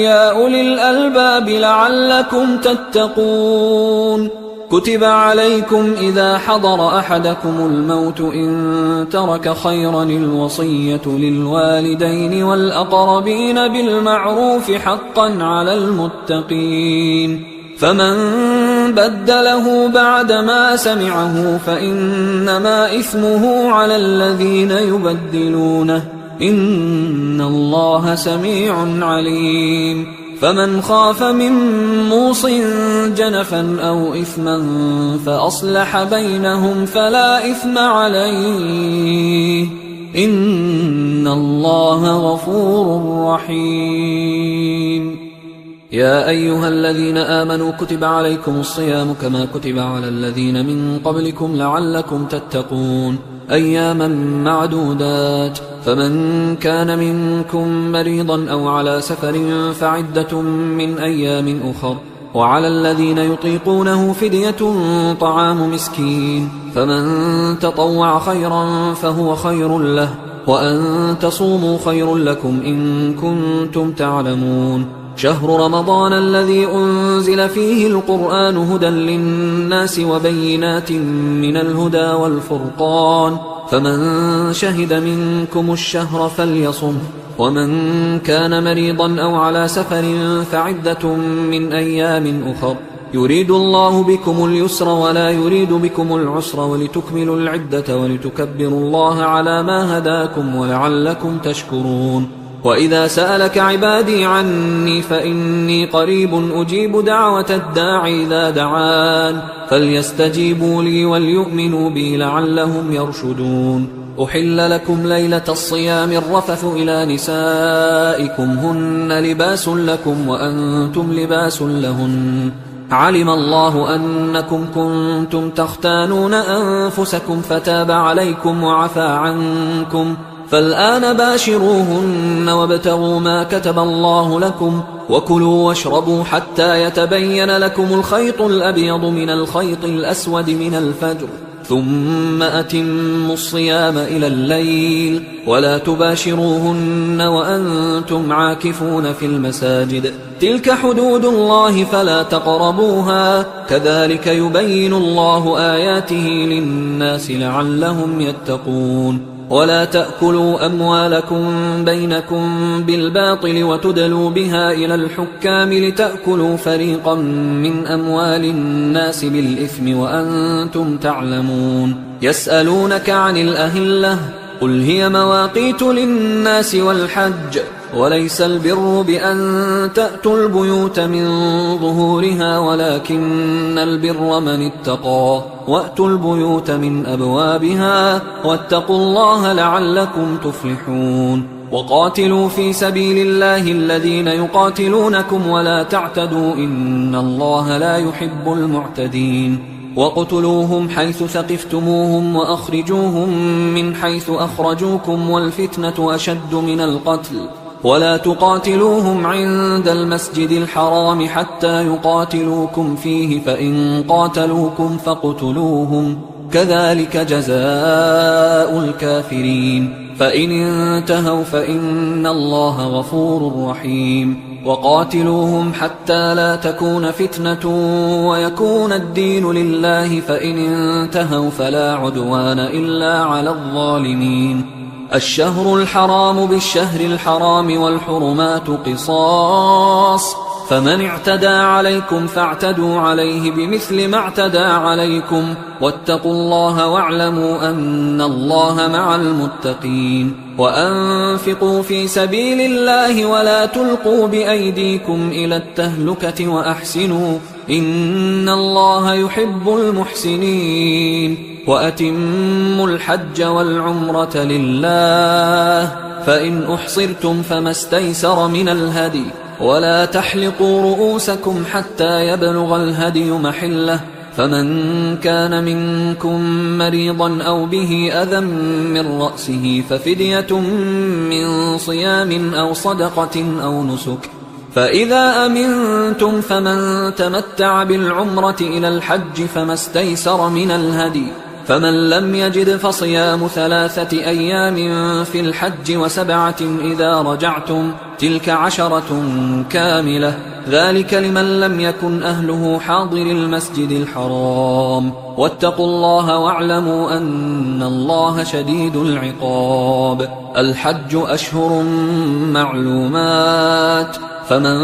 يا أولي الألباب لعلكم تتقون كتب عليكم إذا حضر أحدكم الموت إن ترك خيرا الوصية للوالدين والأقربين بالمعروف حقا على المتقين فمن بدله بعدما سمعه فإنما إثمه على الذين يبدلونه إن الله سميع عليم فمن خاف من موص جنفا أو إثما فأصلح بينهم فلا إثم عليه إن الله غفور رحيم. يا أيها الذين آمنوا كتب عليكم الصيام كما كتب على الذين من قبلكم لعلكم تتقون أياما معدودات، فمن كان منكم مريضا أو على سفر فعدة من أيام أخر، وعلى الذين يطيقونه فدية طعام مسكين، فمن تطوع خيرا فهو خير له، وأن تصوموا خير لكم إن كنتم تعلمون. شهر رمضان الذي أنزل فيه القرآن هدى للناس وبينات من الهدى والفرقان، فمن شهد منكم الشهر فليصمه، ومن كان مريضا أو على سفر فعدة من أيام أخر، يريد الله بكم اليسر ولا يريد بكم العسر ولتكملوا العدة ولتكبروا الله على ما هداكم ولعلكم تشكرون. وإذا سألك عبادي عني فإني قريب أجيب دعوة الداعي إذا دعان، فليستجيبوا لي وليؤمنوا بي لعلهم يرشدون. أحل لكم ليلة الصيام الرفث إلى نسائكم هن لباس لكم وأنتم لباس لهن، علم الله أنكم كنتم تختانون أنفسكم فتاب عليكم وعفى عنكم، فالآن باشروهن وابتغوا ما كتب الله لكم، وكلوا واشربوا حتى يتبين لكم الخيط الأبيض من الخيط الأسود من الفجر، ثم أتموا الصيام إلى الليل، ولا تباشروهن وأنتم عاكفون في المساجد، تلك حدود الله فلا تقربوها، كذلك يبين الله آياته للناس لعلهم يتقون. ولا تأكلوا أموالكم بينكم بالباطل وتدلوا بها إلى الحكام لتأكلوا فريقا من أموال الناس بالإثم وأنتم تعلمون. يسألونك عن الأهلة قل هي مواقيت للناس والحج، وليس البر بأن تأتوا البيوت من ظهورها ولكن البر من اتقى، وأتوا البيوت من أبوابها واتقوا الله لعلكم تفلحون. وقاتلوا في سبيل الله الذين يقاتلونكم ولا تعتدوا إن الله لا يحب المعتدين. وقتلوهم حيث ثقفتموهم وأخرجوهم من حيث أخرجوكم والفتنة أشد من القتل، ولا تقاتلوهم عند المسجد الحرام حتى يقاتلوكم فيه، فإن قاتلوكم فاقتلوهم، كذلك جزاء الكافرين، فإن انتهوا فإن الله غفور رحيم. وقاتلوهم حتى لا تكون فتنة ويكون الدين لله، فإن انتهوا فلا عدوان إلا على الظالمين. الشهر الحرام بالشهر الحرام والحرمات قصاص، فمن اعتدى عليكم فاعتدوا عليه بمثل ما اعتدى عليكم، واتقوا الله واعلموا أن الله مع المتقين. وأنفقوا في سبيل الله ولا تلقوا بأيديكم إلى التهلكة وأحسنوا إن الله يحب المحسنين. وأتموا الحج والعمرة لله، فإن أحصرتم فما استيسر من الهدي، ولا تحلقوا رؤوسكم حتى يبلغ الهدي محله، فمن كان منكم مريضا أو به أذى من رأسه ففدية من صيام أو صدقة أو نسك، فإذا أمنتم فمن تمتع بالعمرة إلى الحج فما استيسر من الهدي، فمن لم يجد فصيام 3 أيام في الحج و7 إذا رجعتم، تلك 10 كاملة، ذلك لمن لم يكن أهله حاضر المسجد الحرام. واتقوا الله واعلموا أن الله شديد العقاب. الحج أشهر معلومات، فمن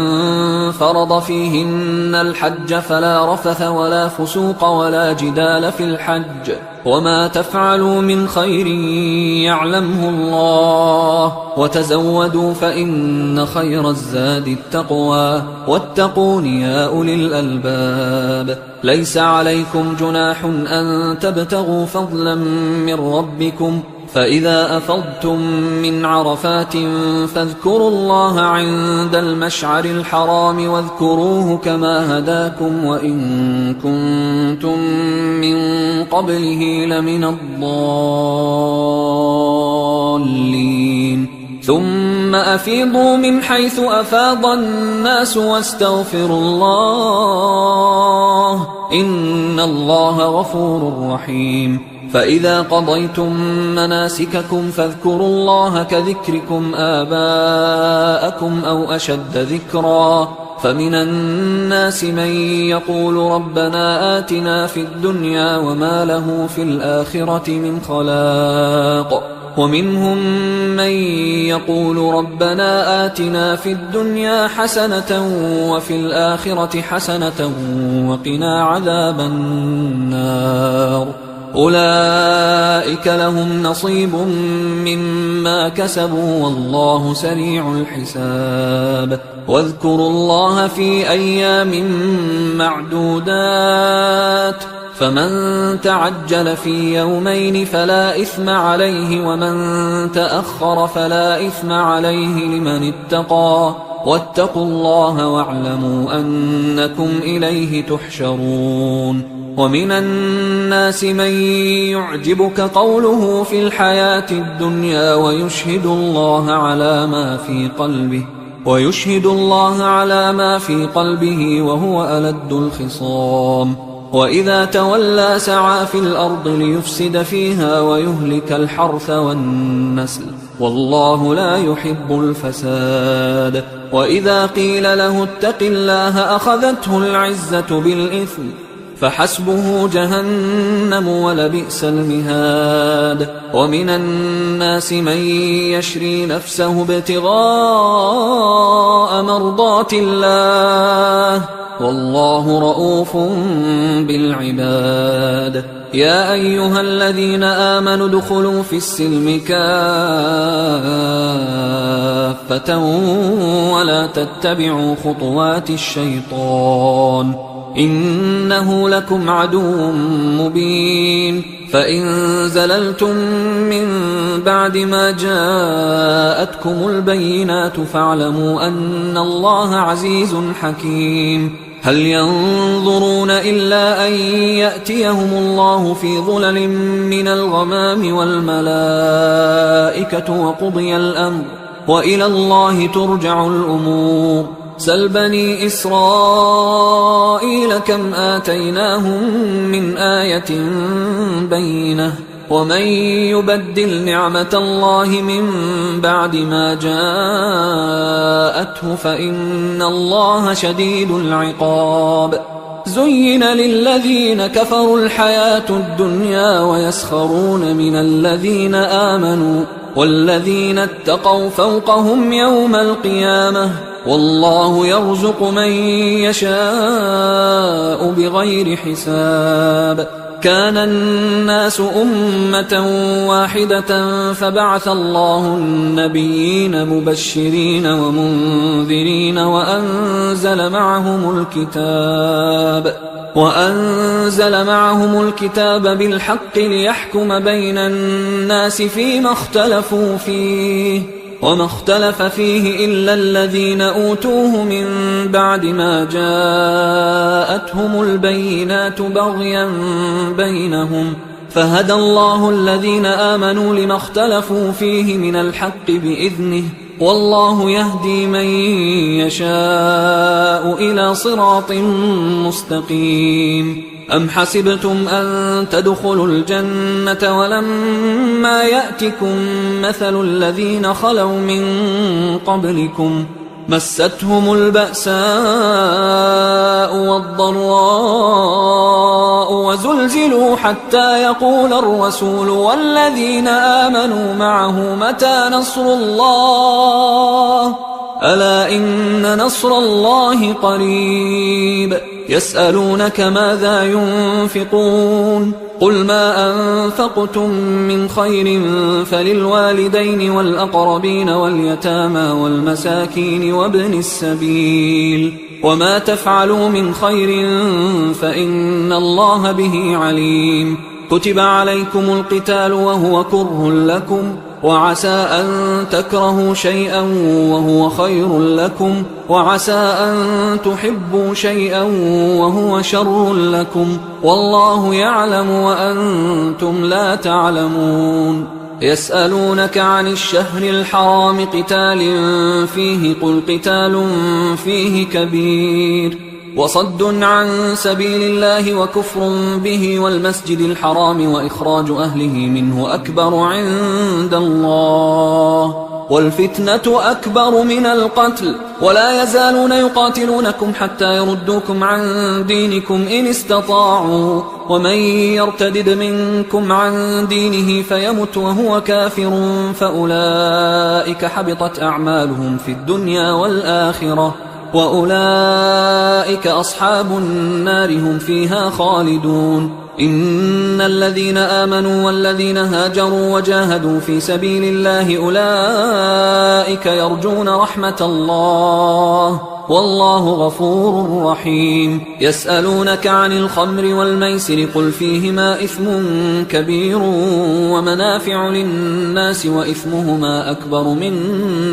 فرض فيهن الحج فلا رفث ولا فسوق ولا جدال في الحج وما تفعلوا من خير يعلمه الله وتزودوا فإن خير الزاد التقوى واتقون يا أولي الألباب ليس عليكم جناح أن تبتغوا فضلا من ربكم فإذا أفضتم من عرفات فاذكروا الله عند المشعر الحرام واذكروه كما هداكم وإن كنتم من قبله لمن الضالين ثم أفيضوا من حيث أفاض الناس واستغفروا الله إن الله غفور رحيم فإذا قضيتم مناسككم فاذكروا الله كذكركم آباءكم أو أشد ذكرا فمن الناس من يقول ربنا آتنا في الدنيا وما له في الآخرة من خلاق ومنهم من يقول ربنا آتنا في الدنيا حسنة وفي الآخرة حسنة وقنا عذاب النار أولئك لهم نصيب مما كسبوا والله سريع الحساب واذكروا الله في أيام معدودات فمن تعجل في يومين فلا إثم عليه ومن تأخر فلا إثم عليه لمن اتقى واتقوا الله واعلموا أنكم إليه تحشرون ومن الناس من يعجبك قوله في الحياة الدنيا ويشهد الله على ما في قلبه وهو ألد الخصام وإذا تولى سعى في الأرض ليفسد فيها ويهلك الحرث والنسل والله لا يحب الفساد وإذا قيل له اتق الله أخذته العزة بالإثم فحسبه جهنم ولبئس المهاد ومن الناس من يشري نفسه ابتغاء مرضات الله والله رؤوف بالعباد يا أيها الذين آمنوا ادخلوا في السلم كافة ولا تتبعوا خطوات الشيطان إنه لكم عدو مبين فإن زللتم من بعد ما جاءتكم البينات فاعلموا أن الله عزيز حكيم هل ينظرون إلا أن يأتيهم الله في ظلل من الغمام والملائكة وقضي الأمر وإلى الله ترجع الأمور سل بني إسرائيل كم آتيناهم من آية بينة ومن يبدل نعمة الله من بعد ما جاءته فإن الله شديد العقاب زين للذين كفروا الحياة الدنيا ويسخرون من الذين آمنوا والذين اتقوا فوقهم يوم القيامة والله يرزق من يشاء بغير حساب كان الناس أمة واحدة فبعث الله النبيين مبشرين ومنذرين وأنزل معهم الكتاب بالحق ليحكم بين الناس فيما اختلفوا فيه وما اختلف فيه إلا الذين أوتوه من بعد ما جاءتهم البينات بغيا بينهم فهدى الله الذين آمنوا لما اختلفوا فيه من الحق بإذنه والله يهدي من يشاء إلى صراط مستقيم أم حسبتم أن تدخلوا الجنة ولما يأتكم مثل الذين خلوا من قبلكم مستهم البأساء والضراء وزلزلوا حتى يقول الرسول والذين آمنوا معه متى نصر الله ألا إن نصر الله قريب يسألونك ماذا ينفقون قل ما أنفقتم من خير فللوالدين والأقربين واليتامى والمساكين وابن السبيل وما تفعلوا من خير فإن الله به عليم كتب عليكم القتال وهو كره لكم وعسى أن تكرهوا شيئا وهو خير لكم وعسى أن تحبوا شيئا وهو شر لكم والله يعلم وأنتم لا تعلمون يسألونك عن الشهر الحرام قتال فيه قل قتال فيه كبير وصد عن سبيل الله وكفر به والمسجد الحرام وإخراج أهله منه أكبر عند الله والفتنة أكبر من القتل ولا يزالون يقاتلونكم حتى يردوكم عن دينكم إن استطاعوا ومن يرتدد منكم عن دينه فيمت وهو كافر فأولئك حبطت أعمالهم في الدنيا والآخرة وأولئك أصحاب النار هم فيها خالدون إن الذين آمنوا والذين هاجروا وجاهدوا في سبيل الله أولئك يرجون رحمة الله والله غفور رحيم يسألونك عن الخمر والميسر قل فيهما إثم كبير ومنافع للناس وإثمهما أكبر من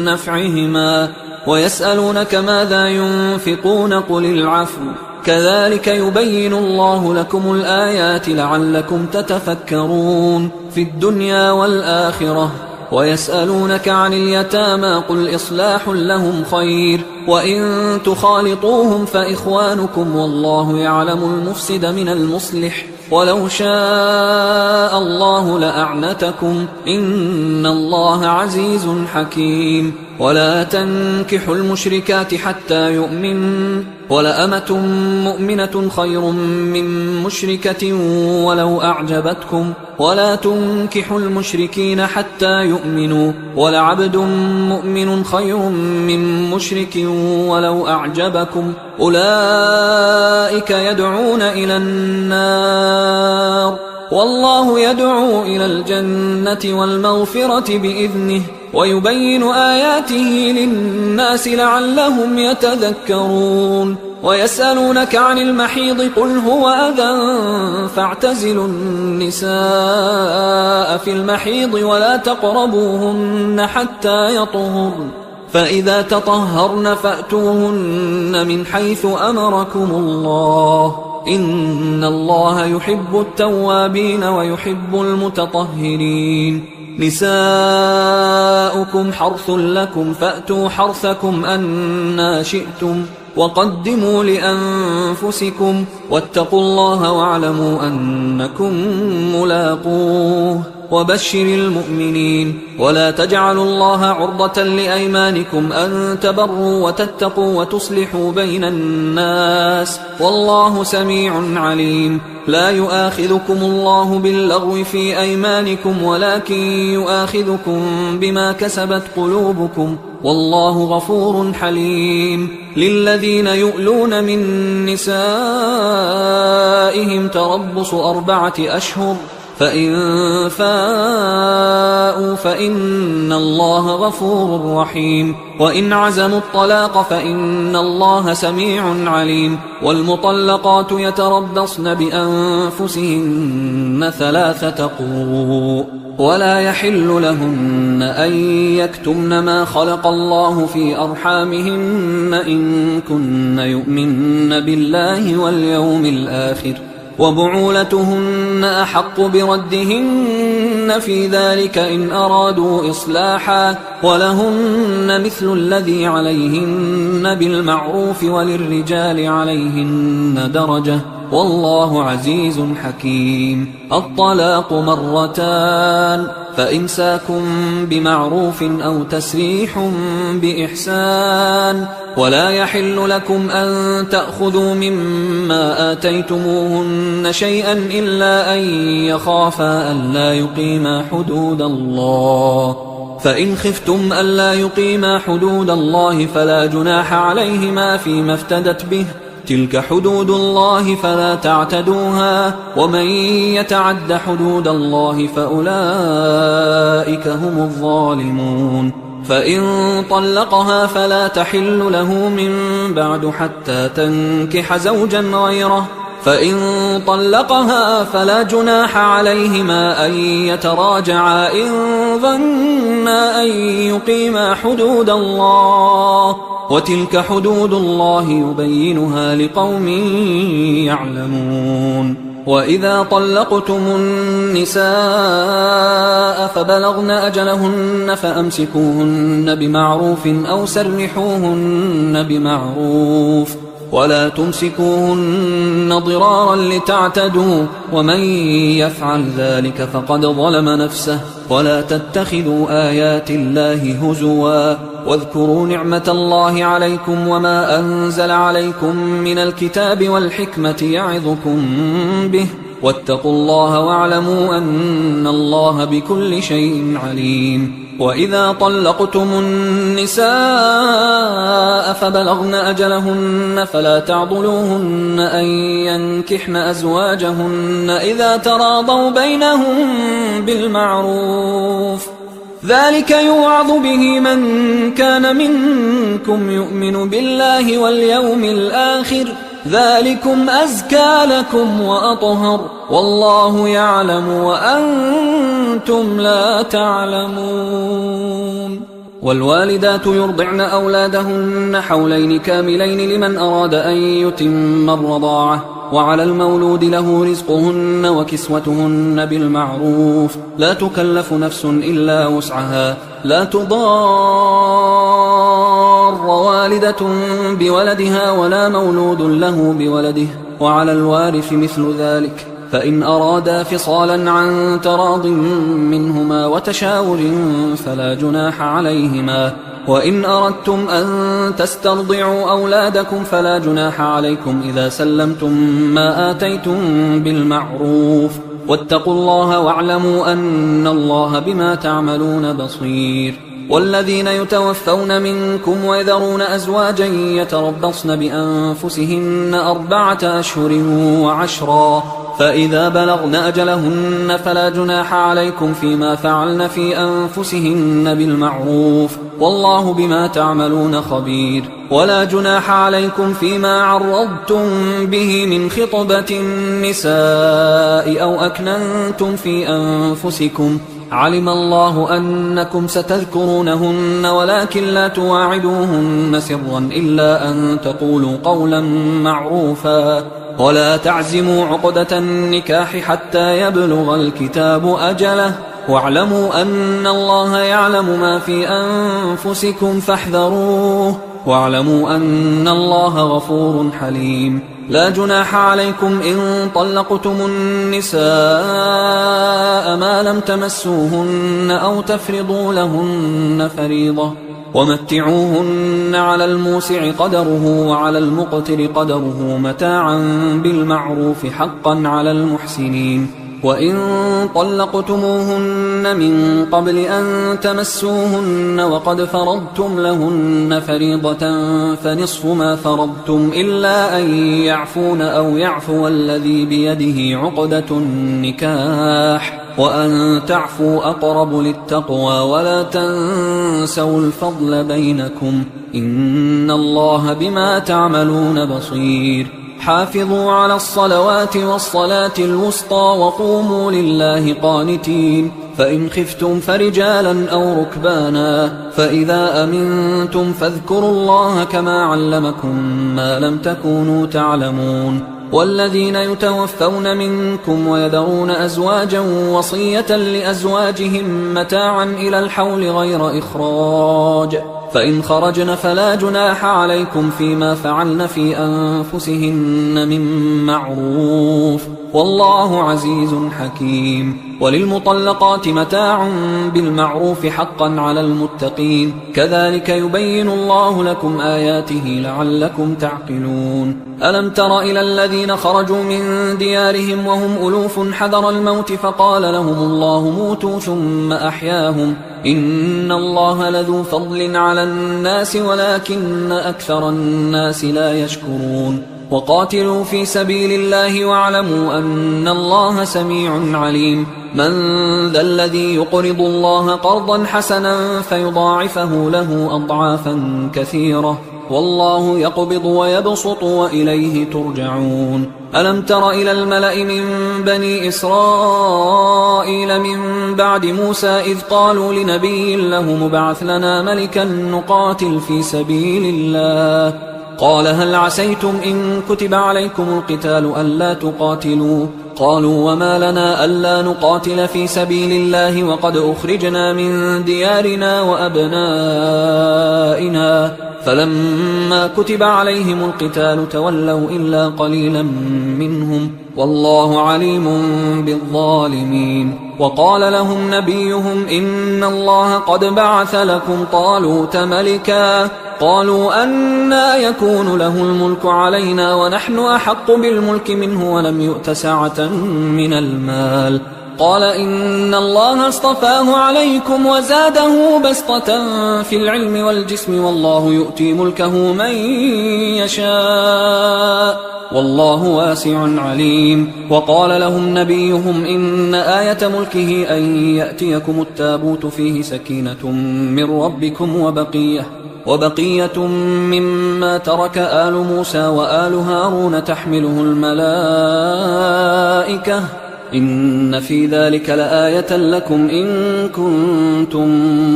نفعهما ويسألونك ماذا ينفقون قل العفو كذلك يبين الله لكم الآيات لعلكم تتفكرون في الدنيا والآخرة ويسألونك عن اليتامى قل إصلاح لهم خير وإن تخالطوهم فإخوانكم والله يعلم المفسد من المصلح ولو شاء الله لأعنتكم إن الله عزيز حكيم ولا تنكحوا المشركات حتى يؤمنوا ولأمة مؤمنة خير من مشركة ولو أعجبتكم ولا تنكحوا المشركين حتى يؤمنوا ولعبد مؤمن خير من مشرك ولو أعجبكم أولئك يدعون إلى النار والله يدعو إلى الجنة والمغفرة بإذنه ويبين آياته للناس لعلهم يتذكرون ويسألونك عن المحيض قل هو أذى فاعتزلوا النساء في المحيض ولا تقربوهن حتى يطهرن فإذا تطهرن فأتوهن من حيث أمركم الله إن الله يحب التوابين ويحب المتطهرين نساؤكم حرث لكم فأتوا حرثكم أنى شئتم وقدموا لأنفسكم واتقوا الله واعلموا أنكم ملاقوه وبشر المؤمنين ولا تجعلوا الله عرضة لأيمانكم أن تبروا وتتقوا وتصلحوا بين الناس والله سميع عليم لا يؤاخذكم الله باللغو في أيمانكم ولكن يؤاخذكم بما كسبت قلوبكم والله غفور حليم للذين يؤلون من نسائهم تربص 4 أشهر فإن فاءوا فإن الله غفور رحيم وإن عزموا الطلاق فإن الله سميع عليم والمطلقات يتربصن بأنفسهن 3 قروء ولا يحل لهن أن يكتمن ما خلق الله في أرحامهن إن كن يؤمن بالله واليوم الآخر وبعولتهن أحق بردهن في ذلك إن أرادوا إصلاحا ولهن مثل الذي عليهن بالمعروف وللرجال عليهن درجة والله عزيز حكيم الطلاق 2 فإمساك بمعروف أو تسريح بإحسان ولا يحل لكم أن تأخذوا مما آتيتموهن شيئا إلا أن يخافا ألا يقيما حدود الله فإن خفتم ألا يقيما حدود الله فلا جناح عليهما فيما افتدت به، تلك حدود الله فلا تعتدوها، ومن يتعد حدود الله فأولئك هم الظالمون. فإن طلقها فلا تحل له من بعد حتى تنكح زوجا غيره، فإن طلقها فلا جناح عليهما أن يتراجعا إن ظنا أن يقيما حدود الله، وتلك حدود الله يبينها لقوم يعلمون. وإذا طلقتم النساء فبلغن أجلهن فأمسكوهن بمعروف أو سرحوهن بمعروف، ولا تمسكوهن ضرارا لتعتدوا، ومن يفعل ذلك فقد ظلم نفسه. ولا تتخذوا آيات الله هزوا، واذكروا نعمة الله عليكم وما أنزل عليكم من الكتاب والحكمة يعظكم به، واتقوا الله واعلموا أن الله بكل شيء عليم. وإذا طلقتم النساء فبلغن أجلهن فلا تعضلوهن أن ينكحن أزواجهن إذا تراضوا بينهم بالمعروف، ذلك يوعظ به من كان منكم يؤمن بالله واليوم الآخر، ذلكم أزكى لكم وأطهر، والله يعلم وأنتم لا تعلمون. والوالدات يرضعن أولادهن حولين كاملين لمن أراد أن يتم الرضاعة، وعلى المولود له رزقهن وكسوتهن بالمعروف، لا تكلف نفس إلا وسعها، لا تضار والدة بولدها ولا مولود له بولده، وعلى الوارث مثل ذلك، فإن أرادا فصالا عن تراض منهما وتشاور فلا جناح عليهما. وإن أردتم أن تسترضعوا أولادكم فلا جناح عليكم إذا سلمتم ما آتيتم بالمعروف، واتقوا الله واعلموا أن الله بما تعملون بصير. والذين يتوفون منكم ويذرون أزواجا يتربصن بأنفسهن 4 أشهر وعشرا، فإذا بلغن أجلهن فلا جناح عليكم فيما فعلن في أنفسهن بالمعروف، والله بما تعملون خبير. ولا جناح عليكم فيما عرضتم به من خطبة النساء أو أكننتم في أنفسكم، علم الله أنكم ستذكرونهن ولكن لا تواعدوهن سرا إلا أن تقولوا قولا معروفا، ولا تعزموا عقدة النكاح حتى يبلغ الكتاب أجله، واعلموا أن الله يعلم ما في أنفسكم فاحذروه، واعلموا أن الله غفور حليم. لا جناح عليكم إن طلقتم النساء ما لم تمسوهن أو تفرضوا لهن فريضة، ومتعوهن على الموسع قدره وعلى المقتر قدره متاعا بالمعروف حقا على المحسنين. وإن طلقتموهن من قبل أن تمسوهن وقد فرضتم لهن فريضة فنصف ما فرضتم إلا أن يعفون أو يعفو الذي بيده عقدة النكاح، وأن تعفوا أقرب للتقوى، ولا تنسوا الفضل بينكم، إن الله بما تعملون بصير. حافظوا على الصلوات والصلاة الوسطى وقوموا لله قانتين، فإن خفتم فرجالا أو ركبانا، فإذا أمنتم فاذكروا الله كما علمكم ما لم تكونوا تعلمون. والذين يتوفون منكم ويذرون أزواجا وصية لأزواجهم متاعا إلى الحول غير إخراج، فإن خرجن فلا جناح عليكم فيما فعلن في أنفسهن من معروف، والله عزيز حكيم. وللمطلقات متاع بالمعروف حقا على المتقين، كذلك يبين الله لكم آياته لعلكم تعقلون. ألم تر إلى الذين خرجوا من ديارهم وهم ألوف حذر الموت فقال لهم الله موتوا ثم أحياهم، إن الله لذو فضل على الناس ولكن أكثر الناس لا يشكرون وقاتلوا في سبيل الله واعلموا أن الله سميع عليم من ذا الذي يقرض الله قرضا حسنا فيضاعفه له أضعافا كثيرة والله يقبض ويبسط وإليه ترجعون ألم تر إلى الملأ من بني إسرائيل من بعد موسى إذ قالوا لنبي له مبعث لنا ملكا نقاتل في سبيل الله قال هل عسيتم إن كتب عليكم القتال ألا تقاتلوا قالوا وما لنا ألا نقاتل في سبيل الله وقد أخرجنا من ديارنا وأبنائنا فلما كتب عليهم القتال تولوا إلا قليلا منهم والله عليم بالظالمين وقال لهم نبيهم إن الله قد بعث لكم طالوت ملكا قالوا أنى يكون له الملك علينا ونحن أحق بالملك منه ولم يؤت سعة من المال قال إن الله اصطفاه عليكم وزاده بسطة في العلم والجسم والله يؤتي ملكه من يشاء والله واسع عليم وقال لهم نبيهم إن آية ملكه أن يأتيكم التابوت فيه سكينة من ربكم وبقية مما ترك آل موسى وآل هارون تحمله الملائكة إن في ذلك لآية لكم إن كنتم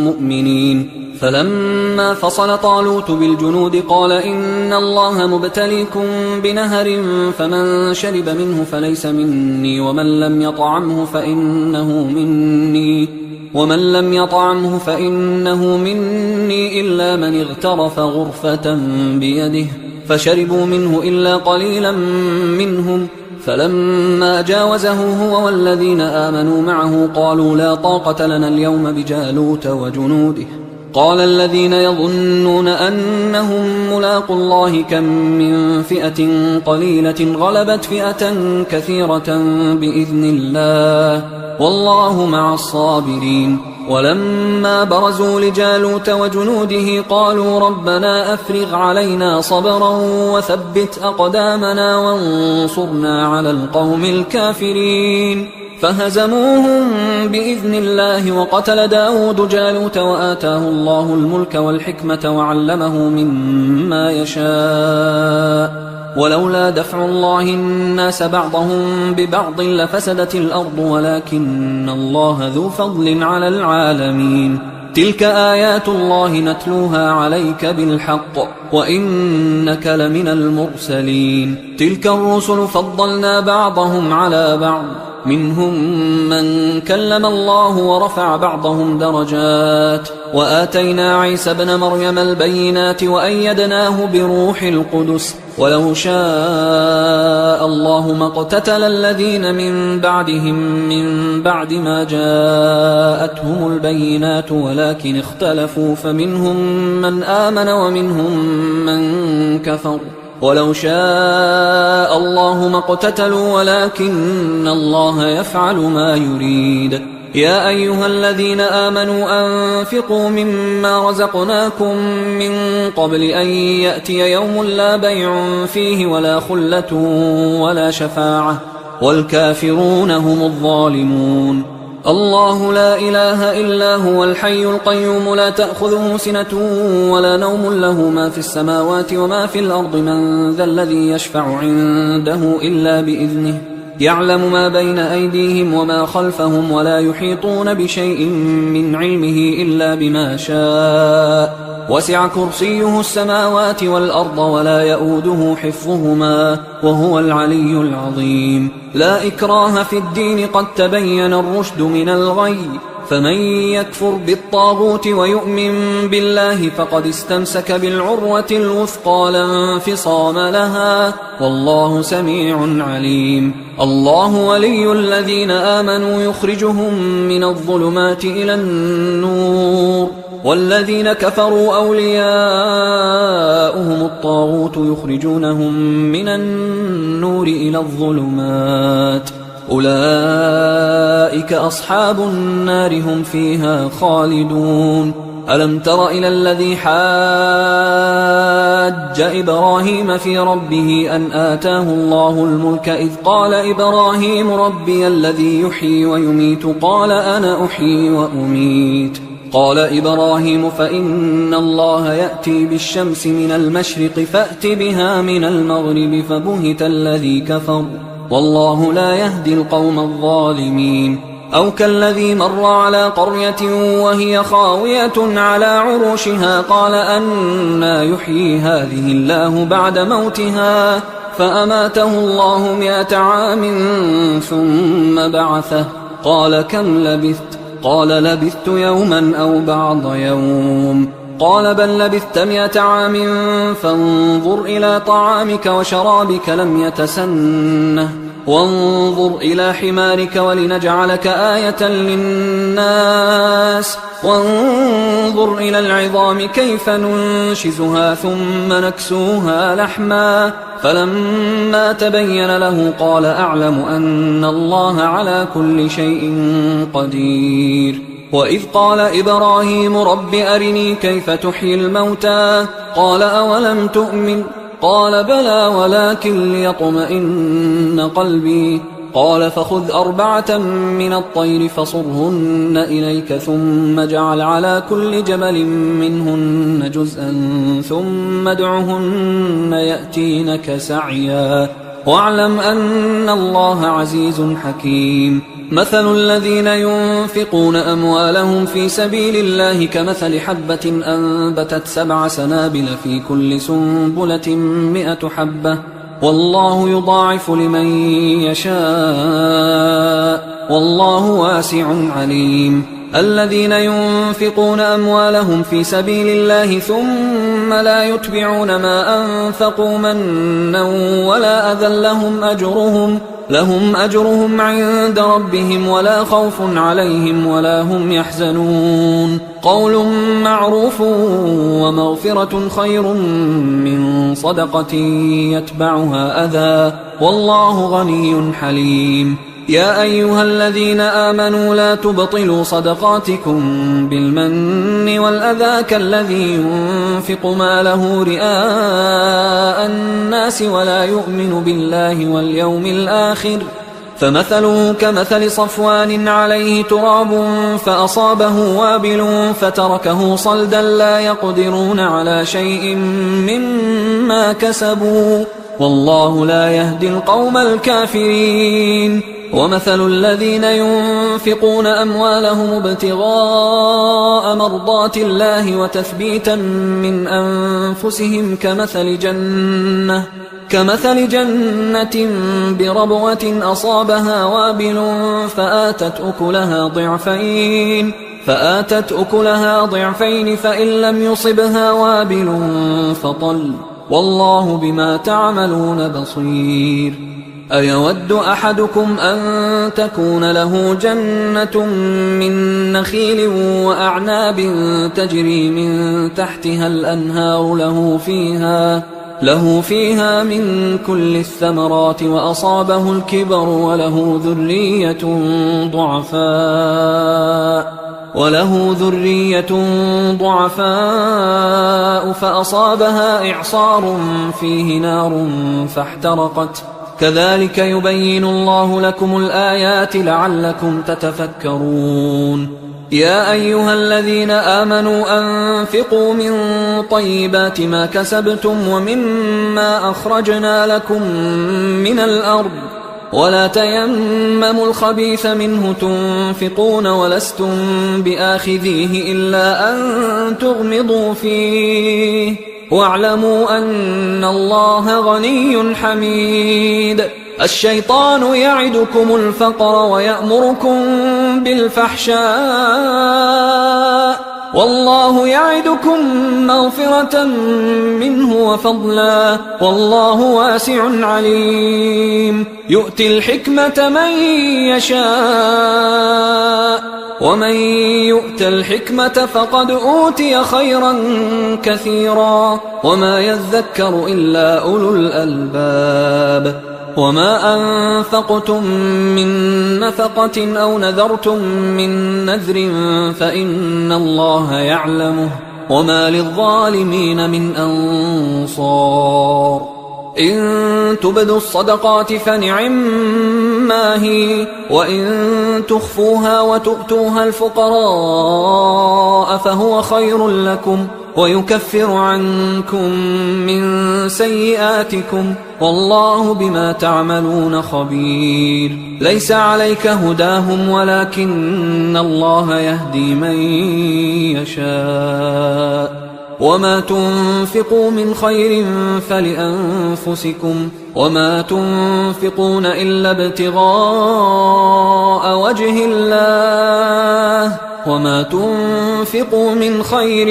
مؤمنين فلما فصل طالوت بالجنود قال إن الله مبتليكم بنهر فمن شرب منه فليس مني ومن لم يطعمه فإنه مني إلا من اغترف غرفة بيده فشربوا منه إلا قليلا منهم فلما جاوزه هو والذين آمنوا معه قالوا لا طاقة لنا اليوم بجالوت وجنوده قال الذين يظنون أنهم ملاقوا الله كم من فئة قليلة غلبت فئة كثيرة بإذن الله والله مع الصابرين ولما برزوا لجالوت وجنوده قالوا ربنا أفرغ علينا صبرا وثبت أقدامنا وانصرنا على القوم الكافرين فهزموهم بإذن الله وقتل داود جالوت وآتاه الله الملك والحكمة وعلمه مما يشاء ولولا دفع الله الناس بعضهم ببعض لفسدت الأرض ولكن الله ذو فضل على العالمين تلك آيات الله نتلوها عليك بالحق وإنك لمن المرسلين تلك الرسل فضلنا بعضهم على بعض منهم من كلم الله ورفع بعضهم درجات وآتينا عيسى ابن مريم البينات وأيدناه بروح القدس ولو شاء الله ما اقتتل الذين من بعدهم من بعد ما جاءتهم البينات ولكن اختلفوا فمنهم من آمن ومنهم من كفر ولو شاء الله ما اقتتلوا ولكن الله يفعل ما يريد يا أيها الذين آمنوا أنفقوا مما رزقناكم من قبل أن يأتي يوم لا بيع فيه ولا خلة ولا شفاعة والكافرون هم الظالمون الله لا إله إلا هو الحي القيوم لا تأخذه سنة ولا نوم له ما في السماوات وما في الأرض من ذا الذي يشفع عنده إلا بإذنه يعلم ما بين أيديهم وما خلفهم ولا يحيطون بشيء من علمه إلا بما شاء وسع كرسيه السماوات والأرض ولا يؤوده حفظهما وهو العلي العظيم لا إكراه في الدين قد تبين الرشد من الغي فمن يكفر بالطاغوت ويؤمن بالله فقد استمسك بالعروة الوثقى لا انفصام لها والله سميع عليم الله ولي الذين آمنوا يخرجهم من الظلمات إلى النور والذين كفروا أولياؤهم الطاغوت يخرجونهم من النور إلى الظلمات أولئك أصحاب النار هم فيها خالدون. ألم تر إلى الذي حاج إبراهيم في ربه أن آتاه الله الملك إذ قال إبراهيم ربي الذي يحيي ويميت قال أنا أحيي وأميت. قال إبراهيم فإن الله يأتي بالشمس من المشرق فأت بها من المغرب فبهت الذي كفر والله لا يهدي القوم الظالمين. أو كالذي مر على قرية وهي خاوية على عروشها قال أنى يحيي هذه الله بعد موتها فأماته الله 100 عام ثم بعثه قال كم لبثت؟ قال لبثت يوما أو بعض يوم. قال بل لبثت 100 عام فانظر إلى طعامك وشرابك لم يتسنه وانظر إلى حمارك ولنجعلك آية للناس وانظر إلى العظام كيف ننشزها ثم نكسوها لحما فلما تبين له قال أعلم أن الله على كل شيء قدير. وإذ قال إبراهيم رب أرني كيف تحيي الموتى قال أولم تؤمن قال بلى ولكن ليطمئن قلبي قال فخذ 4 من الطير فصرهن إليك ثم اجعل على كل جبل منهن جزءا ثم ادعهن يأتينك سعيا واعلم أن الله عزيز حكيم. مثل الذين ينفقون أموالهم في سبيل الله كمثل حبة أنبتت 7 سنابل في كل سنبلة 100 حبة والله يضاعف لمن يشاء والله واسع عليم. الذين ينفقون أموالهم في سبيل الله ثم لا يتبعون ما أنفقوا منا ولا أذى لهم أجرهم عند ربهم ولا خوف عليهم ولا هم يحزنون. قول معروف ومغفرة خير من صدقة يتبعها أذى والله غني حليم. يا أيها الذين آمنوا لا تبطلوا صدقاتكم بالمن والأذى كالذي ينفق ماله رئاء الناس ولا يؤمن بالله واليوم الآخر فمثله كمثل صفوان عليه تراب فأصابه وابل فتركه صلدا لا يقدرون على شيء مما كسبوا والله لا يهدي القوم الكافرين. ومثل الذين ينفقون أموالهم ابتغاء مرضات الله وتثبيتا من أنفسهم كمثل جنة بربوة أصابها وابل فآتت أكلها ضعفين فإن لم يصبها وابل فطل والله بما تعملون بصير. أيود أحدكم أن تكون له جنة من نخيل وأعناب تجري من تحتها الأنهار له فيها من كل الثمرات وأصابه الكبر وله ذرية ضعفاء فأصابها إعصار فيه نار فاحترقت كذلك يبين الله لكم الآيات لعلكم تتفكرون. يا أيها الذين آمنوا أنفقوا من طيبات ما كسبتم ومما أخرجنا لكم من الأرض ولا تيمموا الخبيث منه تنفقون ولستم بآخذيه إلا أن تغمضوا فيه واعلموا أن الله غني حميد. الشيطان يعدكم الفقر ويأمركم بالفحشاء والله يعدكم مغفرة منه وفضلا والله واسع عليم. يؤتي الحكمة من يشاء ومن يؤت الحكمة فقد أوتي خيرا كثيرا وما يذكر إلا أولو الألباب. وما أنفقتم من نفقة أو نذرتم من نذر فإن الله يعلمه وما للظالمين من أنصار إن تبدوا الصدقات فنعما هي وإن تخفوها وتؤتوها الفقراء فهو خير لكم ويكفر عنكم من سيئاتكم والله بما تعملون خبير ليس عليك هداهم ولكن الله يهدي من يشاء وما تنفقوا من خير فلأنفسكم وما تنفقون إلا ابتغاء وجه الله وما تنفقوا من خير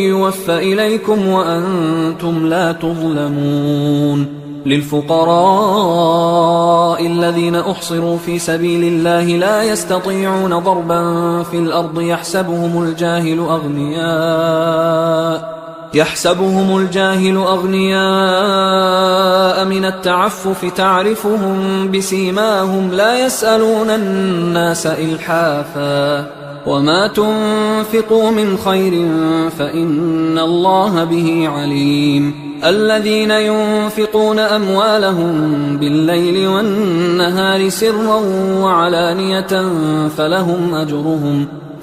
يوفى إليكم وأنتم لا تظلمون للفقراء الذين أحصروا في سبيل الله لا يستطيعون ضربا في الأرض يحسبهم الجاهل أغنياء من التعفف تعرفهم بسيماهم لا يسألون الناس إلحافا وما تنفقوا من خير فإن الله به عليم الذين ينفقون أموالهم بالليل والنهار سرا وعلانية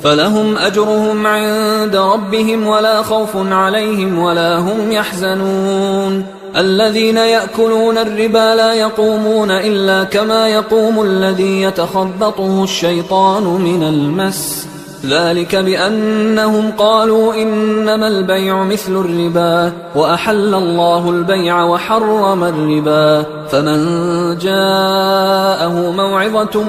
فلهم أجرهم عند ربهم ولا خوف عليهم ولا هم يحزنون الذين يأكلون الربا لا يقومون إلا كما يقوم الذي يتخبطه الشيطان من المس ذلك بأنهم قالوا إنما البيع مثل الربا وأحل الله البيع وحرم الربا فمن جاءه موعظة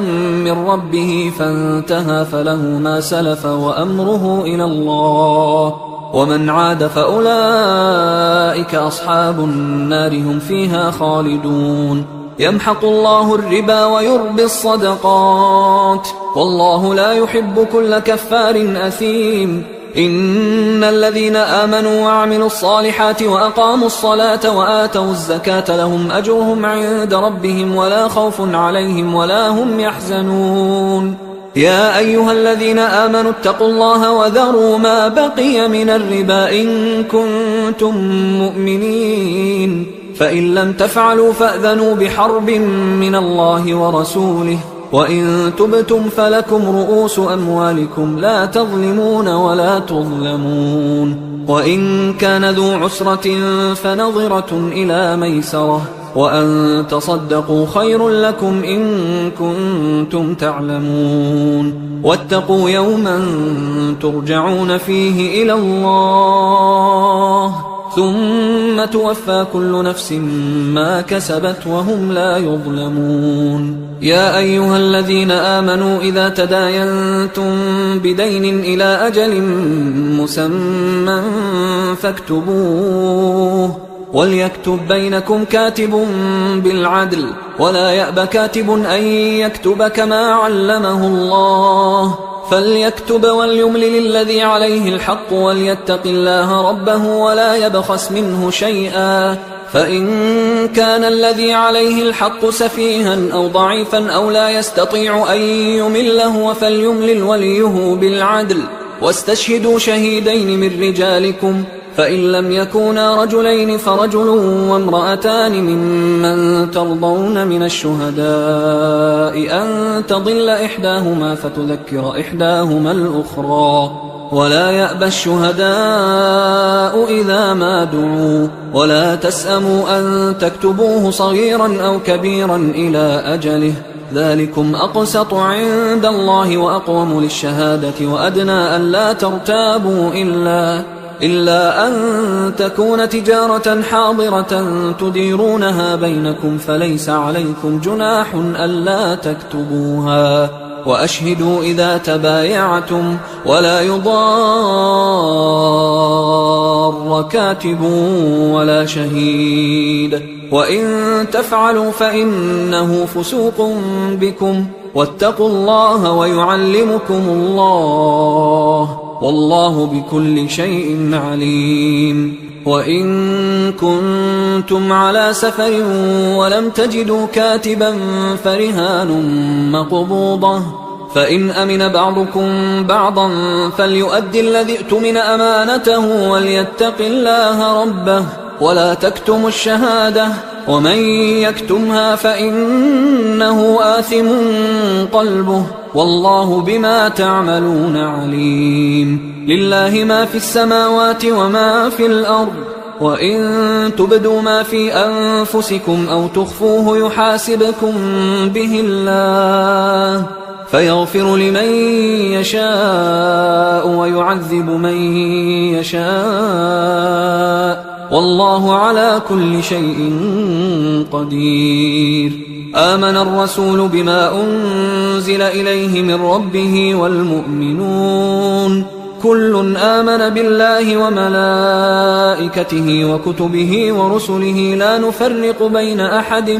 من ربه فانتهى فله ما سلف وأمره إلى الله ومن عاد فأولئك أصحاب النار هم فيها خالدون يمحق الله الربا ويربي الصدقات والله لا يحب كل كفار أثيم إن الذين آمنوا وعملوا الصالحات وأقاموا الصلاة وآتوا الزكاة لهم أجرهم عند ربهم ولا خوف عليهم ولا هم يحزنون يا أيها الذين آمنوا اتقوا الله وذروا ما بقي من الربا إن كنتم مؤمنين فإن لم تفعلوا فأذنوا بحرب من الله ورسوله وإن تبتم فلكم رؤوس أموالكم لا تظلمون ولا تظلمون وإن كان ذو عسرة فنظرة إلى ميسرة وأن تصدقوا خير لكم إن كنتم تعلمون واتقوا يوما ترجعون فيه إلى الله ثم توفى كل نفس ما كسبت وهم لا يظلمون يا أيها الذين آمنوا إذا تداينتم بدين إلى أجل مسمى فاكتبوه وليكتب بينكم كاتب بالعدل ولا يأب كاتب أن يكتب كما علمه الله فليكتب وليملل الذي عليه الحق وليتق الله ربه ولا يبخس منه شيئا فإن كان الذي عليه الحق سفيها أو ضعيفا أو لا يستطيع أن يمله فليملل وليه بالعدل واستشهدوا شهيدين من رجالكم فإن لم يكونا رجلين فرجل وامرأتان ممن ترضون من الشهداء أن تضل إحداهما فتذكر إحداهما الأخرى ولا يأبى الشهداء إذا ما دعوا ولا تسأموا أن تكتبوه صغيرا أو كبيرا إلى أجله ذلكم أقسط عند الله وأقوم للشهادة وأدنى أن لا ترتابوا إلا أن تكون تجارة حاضرة تديرونها بينكم فليس عليكم جناح ألا تكتبوها وأشهدوا إذا تبايعتم ولا يضار كاتب ولا شهيد وإن تفعلوا فإنه فسوق بكم واتقوا الله ويعلمكم الله والله بكل شيء عليم وإن كنتم على سفر ولم تجدوا كاتبا فرهان مقبوضة، فإن أمن بعضكم بعضا فليؤدي الذي اؤتمن أمانته وليتق الله ربه ولا تكتموا الشهادة، ومن يكتمها فإنه آثم قلبه والله بما تعملون عليم. لله ما في السماوات وما في الأرض، وإن تبدوا ما في أنفسكم أو تخفوه يحاسبكم به الله فيغفر لمن يشاء ويعذب من يشاء والله على كل شيء قدير. آمن الرسول بما أنزل إليه من ربه والمؤمنون كل آمن بالله وملائكته وكتبه ورسله لا نفرق بين أحد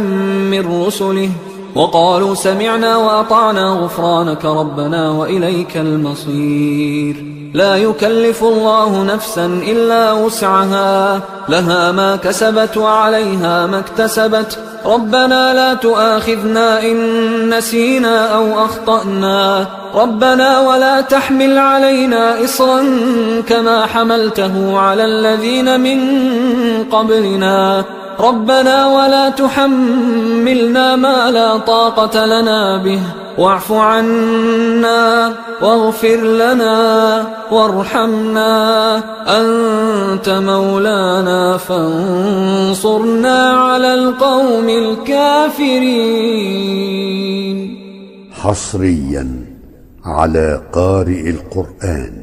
من رسله وقالوا سمعنا وأطعنا غفرانك ربنا وإليك المصير. لا يكلف الله نفسا إلا وسعها، لها ما كسبت وعليها ما اكتسبت. ربنا لا تؤاخذنا إن نسينا أو أخطأنا، ربنا ولا تحمل علينا إصرا كما حملته على الذين من قبلنا، ربنا ولا تحملنا ما لا طاقة لنا به واعف عنا واغفر لنا وارحمنا أنت مولانا فانصرنا على القوم الكافرين. حصريا على قارئ القرآن.